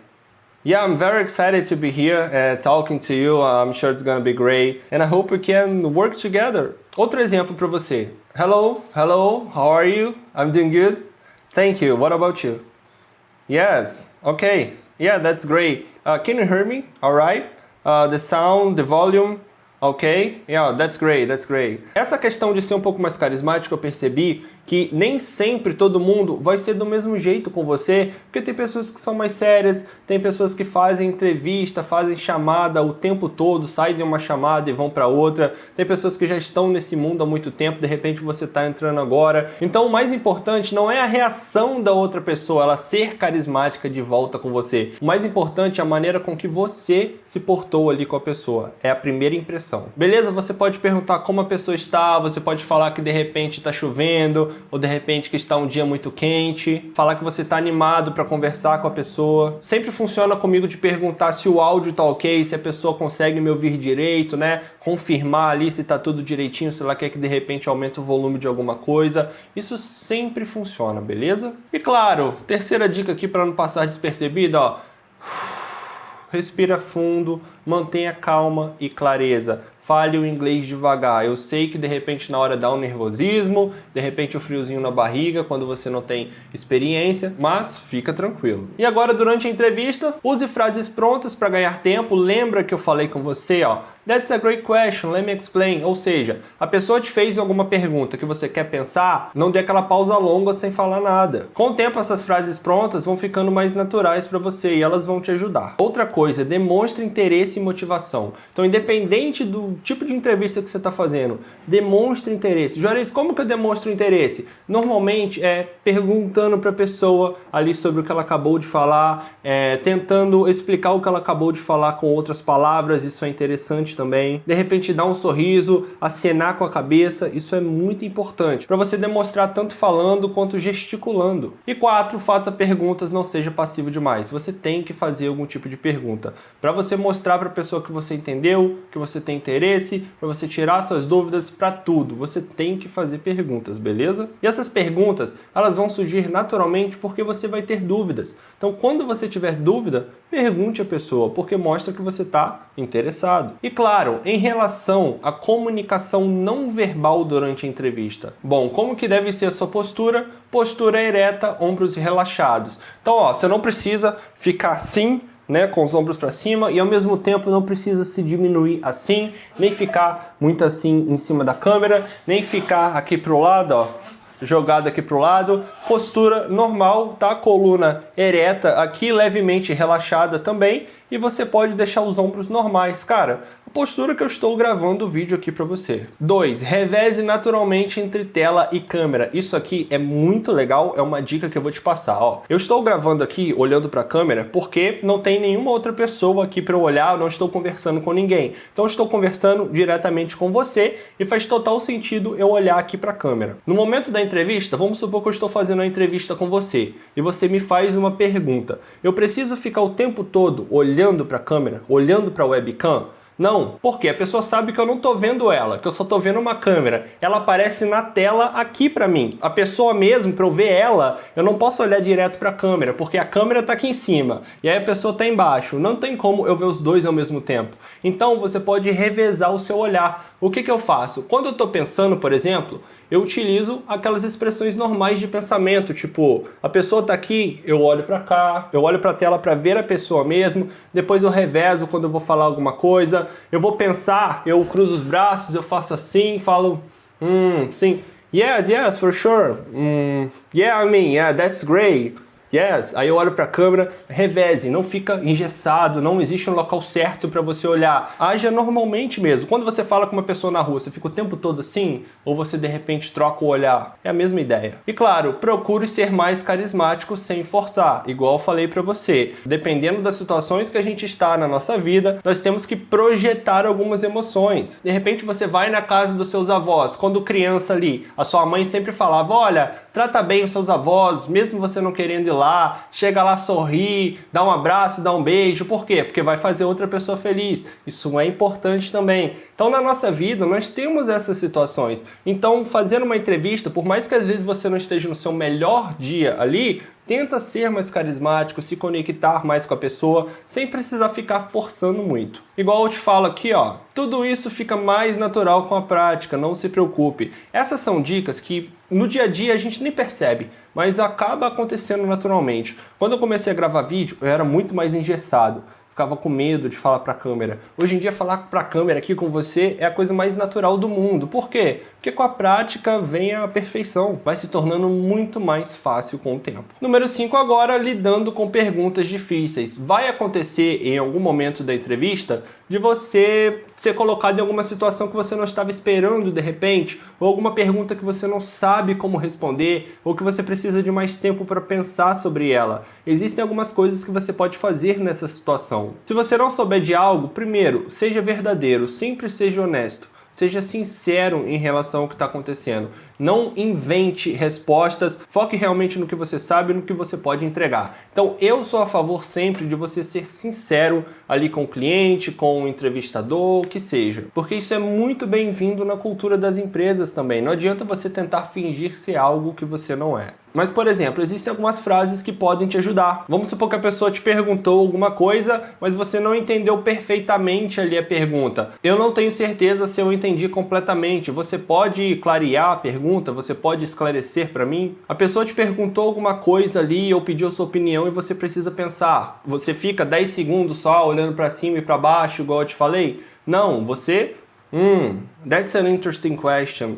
Yeah, I'm very excited to be here talking to you. I'm sure it's gonna be great, and I hope we can work together. Outro exemplo para você. Hello, how are you? I'm doing good. Thank you. What about you? Yes. Okay. Yeah, that's great. Can you hear me? All right. The sound, the volume. Ok? Yeah, that's great, that's great. Essa questão de ser um pouco mais carismático, eu percebi que nem sempre todo mundo vai ser do mesmo jeito com você, porque tem pessoas que são mais sérias, tem pessoas que fazem entrevista, fazem chamada o tempo todo, saem de uma chamada e vão para outra, tem pessoas que já estão nesse mundo há muito tempo, de repente você está entrando agora. Então o mais importante não é a reação da outra pessoa, ela ser carismática de volta com você. O mais importante é a maneira com que você se portou ali com a pessoa, é a primeira impressão. Beleza? Você pode perguntar como a pessoa está, você pode falar que de repente está chovendo, ou de repente que está um dia muito quente, falar que você está animado para conversar com a pessoa. Sempre funciona comigo de perguntar se o áudio está ok, se a pessoa consegue me ouvir direito, né? Confirmar ali se está tudo direitinho, se ela quer que de repente aumente o volume de alguma coisa. Isso sempre funciona, beleza? E claro, terceira dica aqui para não passar despercebido, ó. Respira fundo, mantenha calma e clareza. Fale o inglês devagar. Eu sei que de repente na hora dá um nervosismo, de repente o friozinho na barriga quando você não tem experiência, mas fica tranquilo. E agora durante a entrevista, use frases prontas para ganhar tempo. Lembra que eu falei com você, ó? That's a great question, let me explain. Ou seja, a pessoa te fez alguma pergunta que você quer pensar, não dê aquela pausa longa sem falar nada. Com o tempo essas frases prontas vão ficando mais naturais para você e elas vão te ajudar. Outra coisa, demonstre interesse e motivação. Então independente do tipo de entrevista que você está fazendo, demonstre interesse. Juarez, como que eu demonstro interesse? Normalmente é perguntando para a pessoa ali sobre o que ela acabou de falar, tentando explicar o que ela acabou de falar com outras palavras, isso é interessante também. De repente dar um sorriso, acenar com a cabeça, isso é muito importante para você demonstrar tanto falando quanto gesticulando. E 4, faça perguntas, não seja passivo demais. Você tem que fazer algum tipo de pergunta para você mostrar para a pessoa que você entendeu, que você tem interesse, para você tirar suas dúvidas, para tudo. Você tem que fazer perguntas, beleza? E essas perguntas, elas vão surgir naturalmente porque você vai ter dúvidas. Então, quando você tiver dúvida, pergunte à pessoa, porque mostra que você está interessado. E claro, em relação à comunicação não verbal durante a entrevista. Bom, como que deve ser a sua postura? Postura ereta, ombros relaxados. Então, ó, você não precisa ficar assim, né, com os ombros para cima, e ao mesmo tempo não precisa se diminuir assim, nem ficar muito assim em cima da câmera, nem ficar aqui pro lado, ó, jogado aqui pro lado. Postura normal, tá? Coluna ereta aqui, levemente relaxada também, e você pode deixar os ombros normais, cara. A postura que eu estou gravando o vídeo aqui para você. 2. Reveze naturalmente entre tela e câmera. Isso aqui é muito legal, é uma dica que eu vou te passar, ó. Eu estou gravando aqui olhando para a câmera porque não tem nenhuma outra pessoa aqui para eu olhar, eu não estou conversando com ninguém. Então eu estou conversando diretamente com você e faz total sentido eu olhar aqui para a câmera. No momento da entrevista, vamos supor que eu estou fazendo fazendo uma entrevista com você e você me faz uma pergunta, eu preciso ficar o tempo todo olhando para a câmera, olhando para a webcam? Não, porque a pessoa sabe que eu não tô vendo ela, que eu só tô vendo uma câmera. Ela aparece na tela aqui pra mim. A pessoa mesmo, pra eu ver ela, eu não posso olhar direto pra câmera, porque a câmera tá aqui em cima e aí a pessoa tá embaixo. Não tem como eu ver os dois ao mesmo tempo. Então você pode revezar o seu olhar. O que eu faço? Quando eu tô pensando, por exemplo, eu utilizo aquelas expressões normais de pensamento, tipo, a pessoa tá aqui, eu olho pra cá, eu olho pra tela pra ver a pessoa mesmo, depois eu revezo quando eu vou falar alguma coisa, eu vou pensar, eu cruzo os braços, eu faço assim, falo, sim, yes, for sure, yeah, I mean, yeah, that's great. Yes, aí eu olho para a câmera, reveze, não fica engessado, não existe um local certo para você olhar. Haja normalmente mesmo. Quando você fala com uma pessoa na rua, você fica o tempo todo assim? Ou você de repente troca o olhar? É a mesma ideia. E claro, procure ser mais carismático sem forçar, igual eu falei para você. Dependendo das situações que a gente está na nossa vida, nós temos que projetar algumas emoções. De repente você vai na casa dos seus avós, quando criança ali, a sua mãe sempre falava, olha, trata bem os seus avós, mesmo você não querendo ir lá, chega lá, sorri, dá um abraço, dá um beijo. Por quê? Porque vai fazer outra pessoa feliz. Isso é importante também. Então, na nossa vida, nós temos essas situações. Então, fazendo uma entrevista, por mais que às vezes você não esteja no seu melhor dia ali, tenta ser mais carismático, se conectar mais com a pessoa, sem precisar ficar forçando muito. Igual eu te falo aqui, ó, tudo isso fica mais natural com a prática, não se preocupe. Essas são dicas que no dia a dia a gente nem percebe, mas acaba acontecendo naturalmente. Quando eu comecei a gravar vídeo, eu era muito mais engessado. Ficava com medo de falar para a câmera. Hoje em dia, falar para a câmera aqui com você é a coisa mais natural do mundo. Por quê? Porque com a prática vem a perfeição. Vai se tornando muito mais fácil com o tempo. Número 5 agora, lidando com perguntas difíceis. Vai acontecer em algum momento da entrevista de você ser colocado em alguma situação que você não estava esperando de repente, ou alguma pergunta que você não sabe como responder, ou que você precisa de mais tempo para pensar sobre ela. Existem algumas coisas que você pode fazer nessa situação. Se você não souber de algo, primeiro, seja verdadeiro, sempre seja honesto. Seja sincero em relação ao que está acontecendo. Não invente respostas, foque realmente no que você sabe e no que você pode entregar. Então, eu sou a favor sempre de você ser sincero ali com o cliente, com o entrevistador, o que seja. Porque isso é muito bem-vindo na cultura das empresas também. Não adianta você tentar fingir ser algo que você não é. Mas, por exemplo, existem algumas frases que podem te ajudar. Vamos supor que a pessoa te perguntou alguma coisa, mas você não entendeu perfeitamente ali a pergunta. Eu não tenho certeza se eu entendi completamente. Você pode clarear a pergunta? Você pode esclarecer para mim? A pessoa te perguntou alguma coisa ali ou pediu sua opinião e você precisa pensar. Você fica 10 segundos só olhando para cima e para baixo, igual eu te falei? Não, você... that's an interesting question.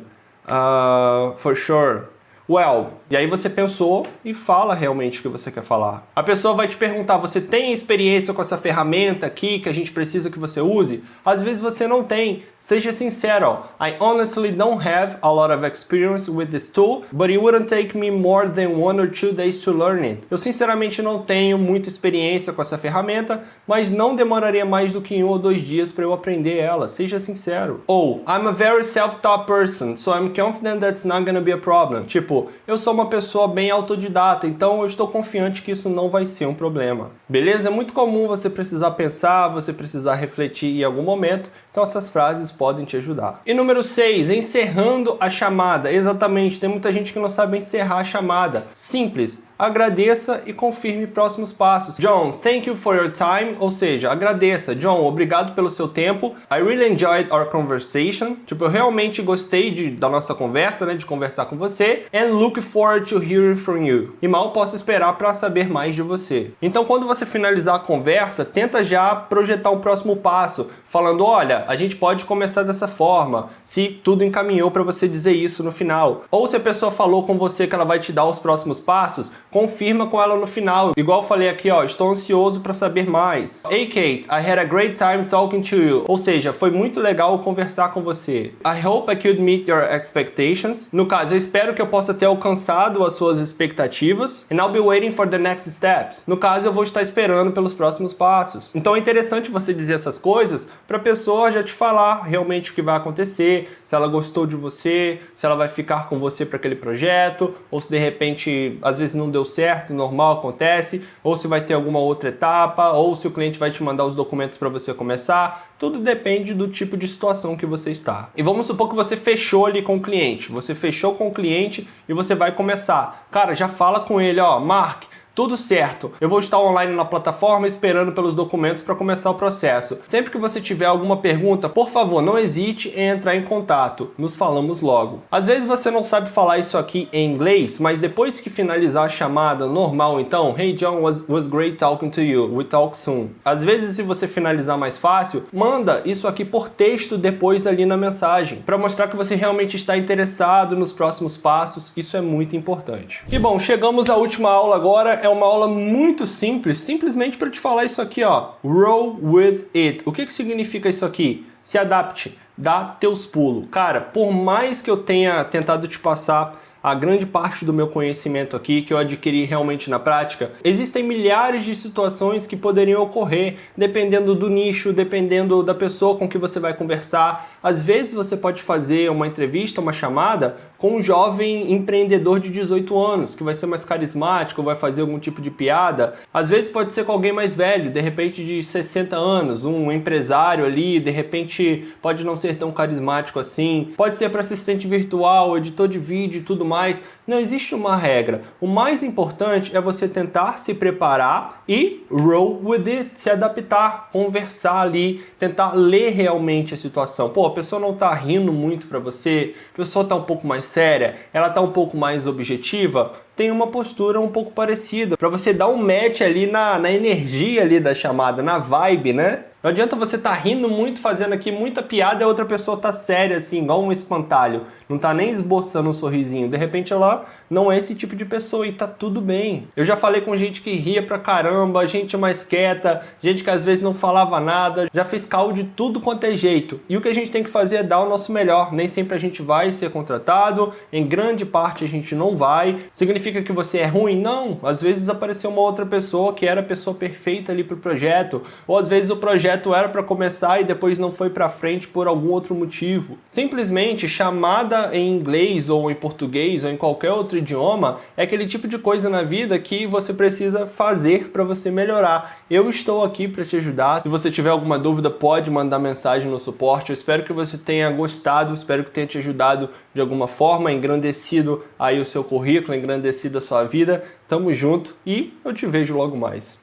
For sure. Well, e aí você pensou e fala realmente o que você quer falar. A pessoa vai te perguntar, você tem experiência com essa ferramenta aqui que a gente precisa que você use? Às vezes você não tem. Seja sincero. I honestly don't have a lot of experience with this tool, but it wouldn't take me more than 1 or 2 days to learn it. Eu sinceramente não tenho muita experiência com essa ferramenta, mas não demoraria mais do que 1 ou 2 dias para eu aprender ela. Seja sincero. Ou, I'm a very self-taught person, so I'm confident that's not gonna be a problem. Tipo, eu sou uma pessoa bem autodidata, então eu estou confiante que isso não vai ser um problema. Beleza? É muito comum você precisar pensar, você precisar refletir em algum momento, então essas frases podem te ajudar. E número 6, encerrando a chamada. Exatamente, tem muita gente que não sabe encerrar a chamada. Simples. Agradeça e confirme próximos passos. John, thank you for your time. Ou seja, agradeça. John, obrigado pelo seu tempo. I really enjoyed our conversation. Tipo, eu realmente gostei da nossa conversa, né? De conversar com você. And look forward to hearing from you. E mal posso esperar para saber mais de você. Então, quando você finalizar a conversa, tenta já projetar um próximo passo. Falando, olha, a gente pode começar dessa forma, se tudo encaminhou para você dizer isso no final. Ou se a pessoa falou com você que ela vai te dar os próximos passos, confirma com ela no final. Igual eu falei aqui, ó, estou ansioso para saber mais. Hey Kate, I had a great time talking to you. Ou seja, foi muito legal conversar com você. I hope I could meet your expectations. No caso, eu espero que eu possa ter alcançado as suas expectativas. And I'll be waiting for the next steps. No caso, eu vou estar esperando pelos próximos passos. Então é interessante você dizer essas coisas, para a pessoa já te falar realmente o que vai acontecer, se ela gostou de você, se ela vai ficar com você para aquele projeto, ou se de repente às vezes não deu certo, normal, acontece, ou se vai ter alguma outra etapa, ou se o cliente vai te mandar os documentos para você começar. Tudo depende do tipo de situação que você está. E vamos supor que você fechou ali com o cliente. Você fechou com o cliente e você vai começar. Cara, já fala com ele, ó, Mark, tudo certo, eu vou estar online na plataforma esperando pelos documentos para começar o processo. Sempre que você tiver alguma pergunta, por favor, não hesite em entrar em contato. Nos falamos logo. Às vezes você não sabe falar isso aqui em inglês, mas depois que finalizar a chamada normal, então, Hey John, was great talking to you. We talk soon. Às vezes, se você finalizar mais fácil, manda isso aqui por texto depois ali na mensagem, para mostrar que você realmente está interessado nos próximos passos. Isso é muito importante. E bom, chegamos à última aula agora. É uma aula muito simples, simplesmente para te falar isso aqui, ó. Roll with it. O que significa isso aqui? Se adapte, dá teus pulos. Cara, por mais que eu tenha tentado te passar a grande parte do meu conhecimento aqui, que eu adquiri realmente na prática, existem milhares de situações que poderiam ocorrer, dependendo do nicho, dependendo da pessoa com que você vai conversar. Às vezes você pode fazer uma entrevista, uma chamada, com um jovem empreendedor de 18 anos, que vai ser mais carismático, vai fazer algum tipo de piada. Às vezes pode ser com alguém mais velho, de repente de 60 anos, um empresário ali, de repente pode não ser tão carismático assim. Pode ser para assistente virtual, editor de vídeo e tudo mais. Não existe uma regra. O mais importante é você tentar se preparar e roll with it, se adaptar, conversar ali, tentar ler realmente a situação. Pô, a pessoa não tá rindo muito para você, a pessoa tá um pouco mais séria, ela tá um pouco mais objetiva, tem uma postura um pouco parecida, para você dar um match ali na energia ali da chamada, na vibe, né? Não adianta você tá rindo muito, fazendo aqui muita piada e a outra pessoa tá séria assim, igual um espantalho. Não tá nem esboçando um sorrisinho. De repente ela não é esse tipo de pessoa e tá tudo bem. Eu já falei com gente que ria pra caramba, gente mais quieta, gente que às vezes não falava nada, já fez call de tudo quanto é jeito. E o que a gente tem que fazer é dar o nosso melhor. Nem sempre a gente vai ser contratado, em grande parte a gente não vai. Significa que você é ruim? Não. Às vezes apareceu uma outra pessoa que era a pessoa perfeita ali pro projeto, ou às vezes o projeto era para começar e depois não foi para frente por algum outro motivo. Simplesmente chamada em inglês ou em português ou em qualquer outro idioma é aquele tipo de coisa na vida que você precisa fazer para você melhorar. Eu estou aqui para te ajudar. Se você tiver alguma dúvida, pode mandar mensagem no suporte. Eu espero que você tenha gostado, espero que tenha te ajudado de alguma forma, engrandecido aí o seu currículo, engrandecido a sua vida. Tamo junto e eu te vejo logo mais.